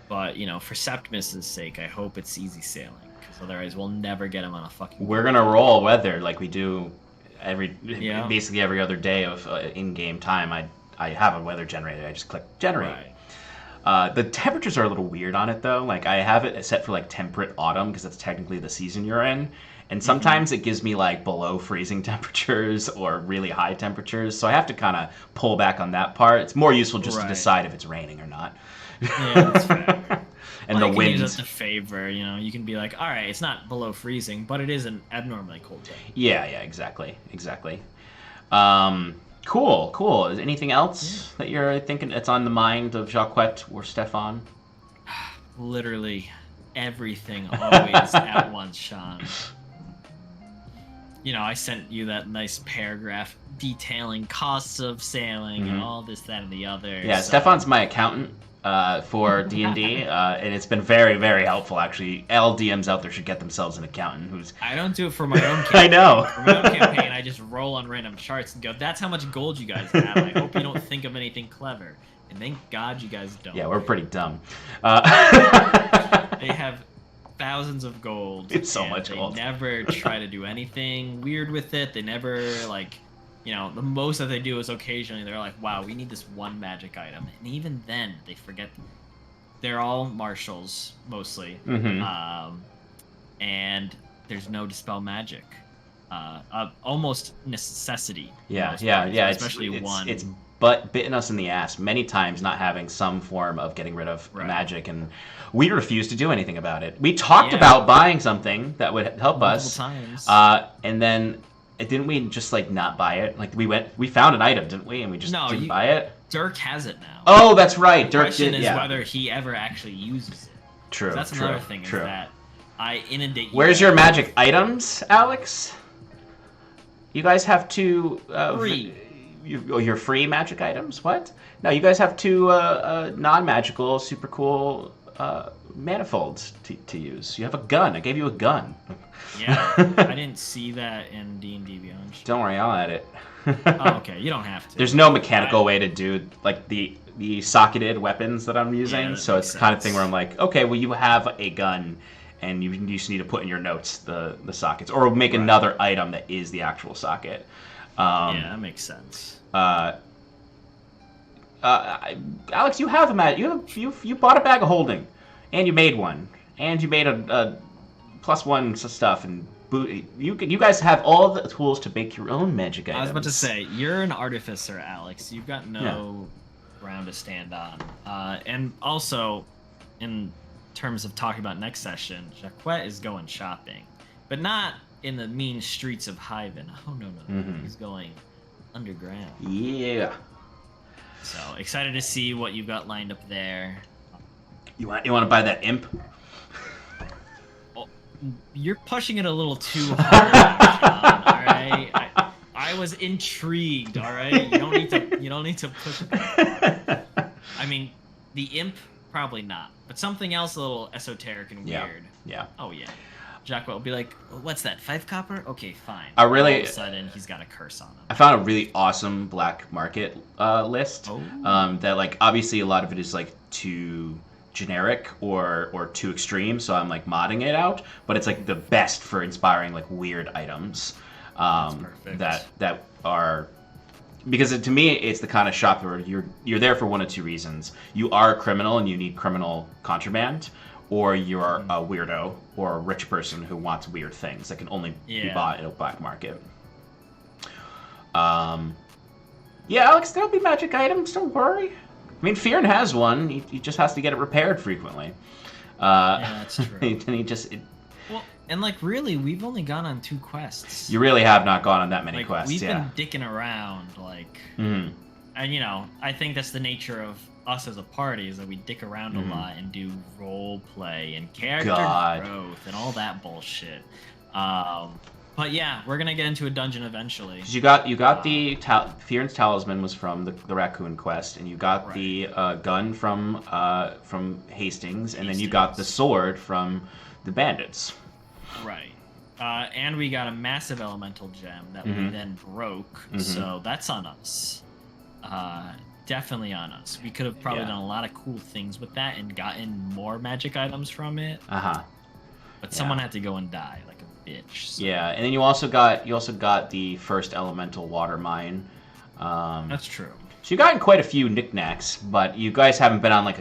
But, you know, for Septimus's sake, I hope it's easy sailing, because otherwise we'll never get him on a fucking... We're gonna roll weather like we do basically every other day of in-game time. I have a weather generator. I just click generate. Right. The temperatures are a little weird on it, though. Like, I have it set for, like, temperate autumn, because that's technically the season you're in. And sometimes it gives me, like, below freezing temperatures or really high temperatures. So I have to kind of pull back on that part. It's more useful just to decide if it's raining or not. Yeah, that's fair. And the wind. Use it to favor, you know. You can be like, all right, it's not below freezing, but it is an abnormally cold day. Yeah, exactly. Cool. Is anything else that you're thinking that's on the mind of Jacquette or Stefon? Literally everything, always at once, Sean. You know, I sent you that nice paragraph detailing costs of sailing and all this, that, and the other. Yeah, so. Stefon's my accountant for D&D, and it's been very, very helpful, actually. All DMs out there should get themselves an accountant who's... I don't do it for my own campaign. I know. For my own campaign, I just roll on random charts and go, that's how much gold you guys have. I hope you don't think of anything clever. And thank God you guys don't. Yeah, we're pretty dumb. They have thousands of gold. It's so much gold. They never try to do anything weird with it. They never, like... You know, the most that they do is occasionally they're like, wow, we need this one magic item. And even then, they forget. They're all marshals, mostly. And there's no dispel magic. Almost necessity. Yeah. Especially one. It's bitten us in the ass many times not having some form of getting rid of magic. And we refuse to do anything about it. We talked about buying something that would help us. Times. And then... Didn't we just, like, not buy it? Like, we found an item, didn't we? And we just didn't buy it? Dirk has it now. Oh, that's right. The question is whether he ever actually uses it. True, that's another thing, is that I inundate you. Where's your magic items, Alex? You guys have two... free. Your free magic items? What? No, you guys have two non-magical, super cool manifolds to use. You have a gun. I gave you a gun. Yeah, I didn't see that in D&D Beyond. Don't worry, I'll add it. Oh, okay, you don't have to. There's no mechanical way to do like the socketed weapons that I'm using, so it's the kind of thing where I'm like, okay, well, you have a gun, and you just need to put in your notes the sockets, or make another item that is the actual socket. Yeah, that makes sense. Alex, you have you bought a bag of holding, and you made one, and you made a +1 stuff, and you guys have all the tools to make your own magic items. I was about to say, you're an artificer, Alex. You've got no ground to stand on. And also, in terms of talking about next session, Jacquette is going shopping, but not in the mean streets of Hyben. Oh no. Mm-hmm. He's going underground. Yeah. So excited to see what you've got lined up there. You want to buy that imp? Oh, you're pushing it a little too hard, Sean, all right? I was intrigued, all right? You don't need to push it that far. I mean, the imp probably not, but something else a little esoteric and weird. Yeah. Oh yeah. Jacques will be like, "What's that? 5 copper? Okay, fine." I really. All of a sudden, he's got a curse on him. I found a really awesome black market list. Oh. That like obviously a lot of it is like too generic or too extreme, so I'm like modding it out. But it's like the best for inspiring like weird items. That's perfect. That are. Because to me, it's the kind of shop where you're there for one of two reasons. You are a criminal and you need criminal contraband, or you're a weirdo or a rich person who wants weird things that can only be bought in a black market. Yeah, Alex, there'll be magic items. Don't worry. I mean, Fearn has one. He just has to get it repaired frequently. Yeah, that's true. And he just. Well, and like really, we've only gone on 2 quests. You really have not gone on that many like, quests. We've yeah. been dicking around, like, Mm-hmm. and I think that's the nature of us as a party is that we dick around a lot and do role play and character growth and all that bullshit. But yeah, we're gonna get into a dungeon eventually. You got the Fearn's talisman was from the raccoon quest, and you got the gun from Hastings, and then you got the sword from the bandits. Right. And we got a massive elemental gem that we then broke, so that's on us. Definitely on us. We could have probably done a lot of cool things with that and gotten more magic items from it. But someone had to go and die like a bitch. So. Yeah, and then you also got the first elemental water mine. That's true. So you gotten quite a few knickknacks, but you guys haven't been on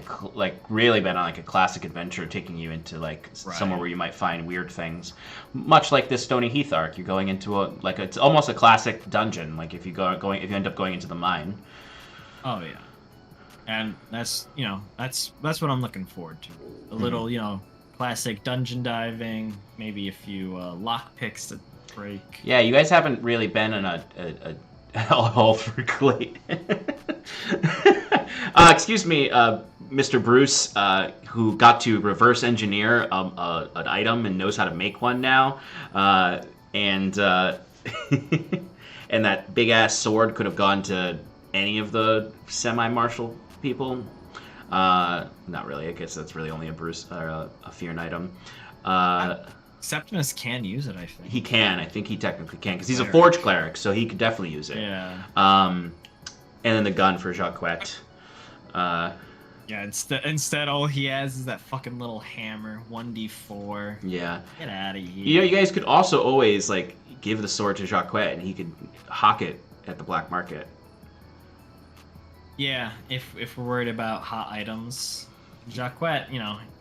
really been on like a classic adventure, taking you into like somewhere where you might find weird things. Much like this Stony Heath arc, you're going into it's almost a classic dungeon. Like if you end up going into the mine. Oh yeah, and that's what I'm looking forward to. A little classic dungeon diving, maybe a few lock picks to break. Yeah, you guys haven't really been in a hole for Glade. Excuse me, Mr. Bruce, who got to reverse engineer an item and knows how to make one now, and and that big ass sword could have gone to any of the semi-martial people. Not really. I guess that's really only a Bruce or a Fearn item. Septimus can use it, I think. He can. I think he technically can because he's a forge cleric, so he could definitely use it. Yeah. And then the gun for Jacques. Yeah. Instead, all he has is that fucking little hammer, 1d4. Yeah. Get out of here. You guys could also always give the sword to Jacques and he could hawk it at the black market. Yeah, if we're worried about hot items, Jacques,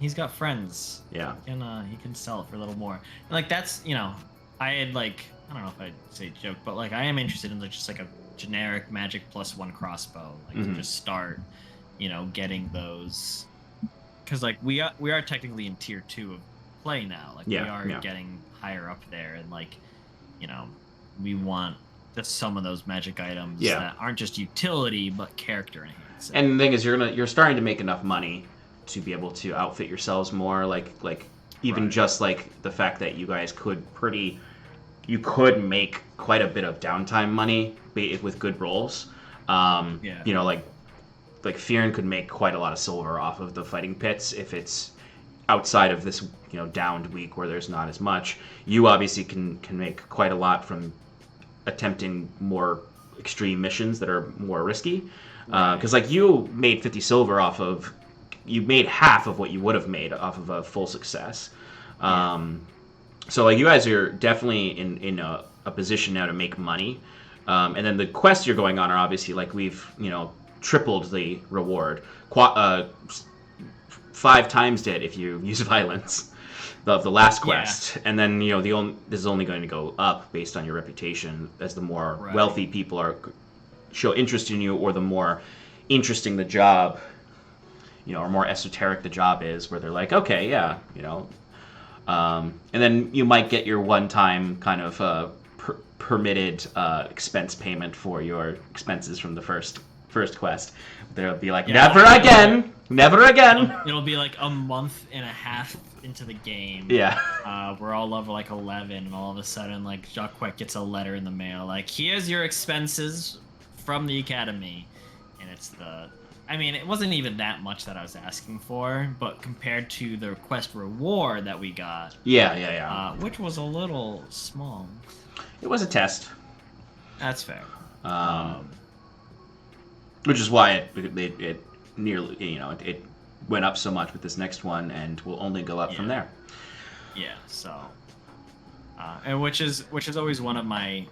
he's got friends. Yeah. He can sell it for a little more. And that's I had I don't know if I'd say joke, but I am interested in just a generic magic +1 crossbow, to just start, getting those, because we are technically in tier 2 of play now. We are getting higher up there, and we want some of those magic items that aren't just utility but character enhancing. And the thing is, you're starting to make enough money to be able to outfit yourselves more. Even just the fact that you guys could make quite a bit of downtime money with good rolls. Fearn could make quite a lot of silver off of the fighting pits if it's outside of this downed week where there's not as much. You obviously can make quite a lot from attempting more extreme missions that are more risky, because you made 50 silver you made half of what you would have made off of a full success. So you guys are definitely in a position now to make money, and then the quests you're going on are obviously we've tripled the reward, 5 times it if you use violence of the last quest, and then this is only going to go up based on your reputation as the more wealthy people show interest in you, or the more interesting the job, or more esoteric the job is, where they're like, okay, yeah, And then you might get your one-time kind of permitted expense payment for your expenses from the first quest. They'll be like, never again, never again. It'll be like a month and a half into the game. Yeah. We're all level like 11, and all of a sudden, like Jacques gets a letter in the mail, like, here's your expenses from the academy, and it's the. I mean, it wasn't even that much that I was asking for, but compared to the quest reward that we got, which was a little small. It was a test. That's fair. Which is why it nearly, it went up so much with this next one, and will only go up from there. Yeah. So, and which is always one of my,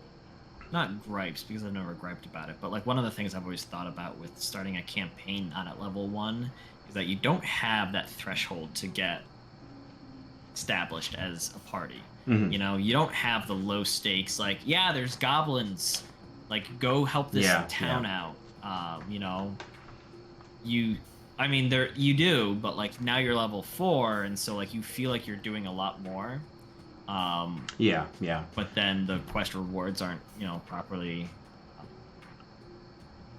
not gripes, because I've never griped about it, but like one of the things I've always thought about with starting a campaign on at level 1 is that you don't have that threshold to get established as a party. Mm-hmm. You don't have the low stakes, like, yeah, there's goblins, like, go help this town out. You do, but like now you're level 4, and so like you feel like you're doing a lot more. But then the quest rewards aren't, properly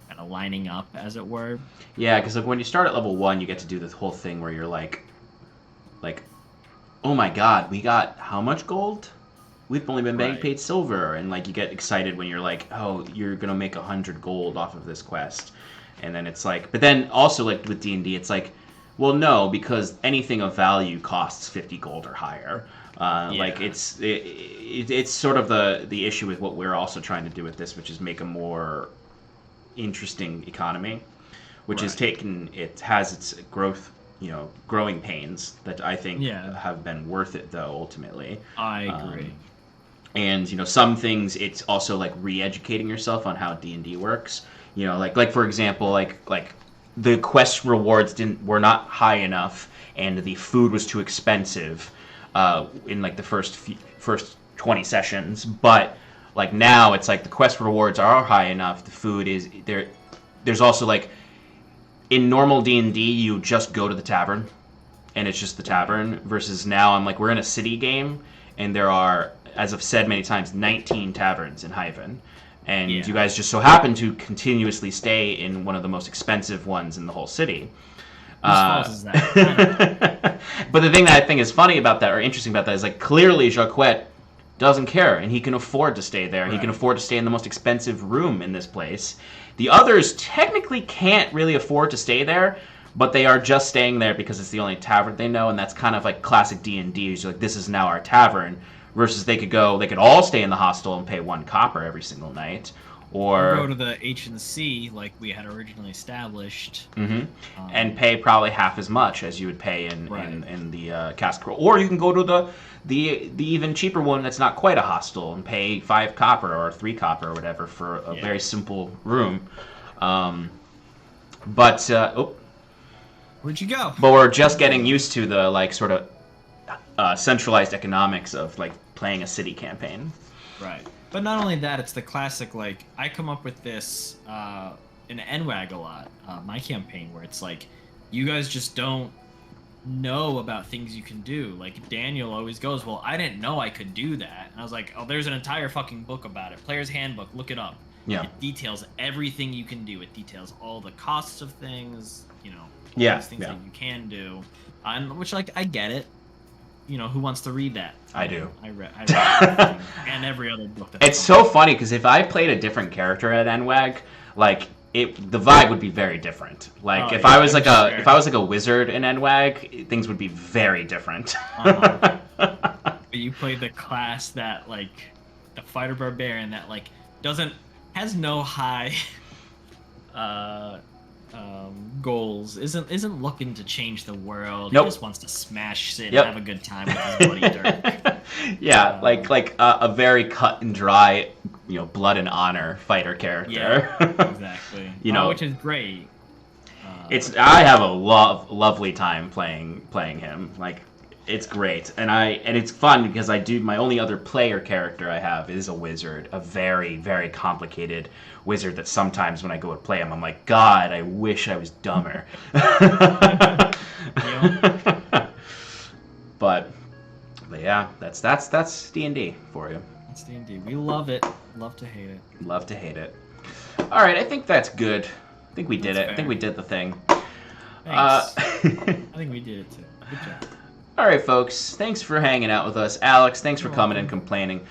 kind of lining up, as it were. Yeah, because like when you start at level 1, you get to do this whole thing where you're like, oh my god, we got how much gold? We've only been paid silver, and like you get excited when you're like, oh, you're gonna make 100 gold off of this quest, and then it's like, but then also like with D&D, it's like, well, no, because anything of value costs 50 gold or higher. Like it's sort of the issue with what we're also trying to do with this, which is make a more interesting economy, which is it has its growing pains that I think have been worth it though ultimately. I agree. And some things it's also like re-educating yourself on how D&D works. Like for example, like the quest rewards were not high enough, and the food was too expensive in like the first 20 sessions. But like now it's like the quest rewards are high enough. The food is there. There's also like in normal D&D you just go to the tavern, and it's just the tavern. Versus now I'm like, we're in a city game, and there are, as I've said many times, 19 taverns in Hyven. And you guys just so happen to continuously stay in one of the most expensive ones in the whole city. Whose fault is that? But the thing that I think is funny about that, or interesting about that, is like clearly Jacques doesn't care, and he can afford to stay there. Right. He can afford to stay in the most expensive room in this place. The others technically can't really afford to stay there, but they are just staying there because it's the only tavern they know, and that's kind of like classic D&D. It's like, this is now our tavern. Versus they could all stay in the hostel and pay 1 copper every single night, or go to the H&C like we had originally established, and pay probably half as much as you would pay in the Cask Crawl. Or you can go to the even cheaper one that's not quite a hostel and pay 5 copper or 3 copper or whatever for a very simple room. But where'd you go? But we're just getting used to the like sort of centralized economics of like playing a city campaign. Right. But not only that, it's the classic, like, I come up with this in NWAG a lot, my campaign, where it's like, you guys just don't know about things you can do. Like, Daniel always goes, well, I didn't know I could do that. And I was like, oh, there's an entire fucking book about it. Player's Handbook, look it up. Yeah. It details everything you can do. It details all the costs of things, all these things that you can do. Which, like, I get it. Who wants to read that? I do. I read everything, and every other book. It's so funny because if I played a different character at NWAG, like the vibe would be very different. Like if I was like a wizard in NWAG, things would be very different. But you played the class that like the fighter barbarian that like has no high goals, isn't looking to change the world. Nope. He just wants to smash shit and have a good time with his buddy Dirk. Yeah, like a very cut and dry, blood and honor fighter character. Yeah, exactly. Which is great. I have a lovely time playing him. Like, it's great, and it's fun because my only other player character I have is a wizard, a very, very complicated wizard that sometimes when I go and play him, I'm like, God, I wish I was dumber. Yeah, that's D&D for you. It's D&D. We love it. Love to hate it. Love to hate it. All right, I think that's good. I think we did That's it. I think fair. we did the thing. Thanks. I think we did it too. Good job. All right, folks. Thanks for hanging out with us. Alex, thanks for You're coming welcome. and complaining.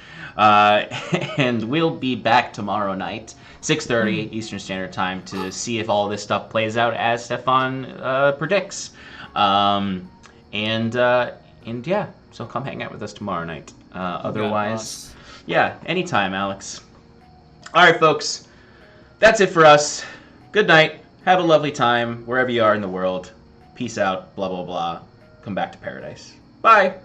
And we'll be back tomorrow night, 6:30 Eastern Standard Time, to see if all this stuff plays out as Stefon predicts. And yeah, so come hang out with us tomorrow night. Otherwise, yeah, anytime, Alex. All right, folks. That's it for us. Good night. Have a lovely time wherever you are in the world. Peace out. Blah, blah, blah. Come back to paradise. Bye.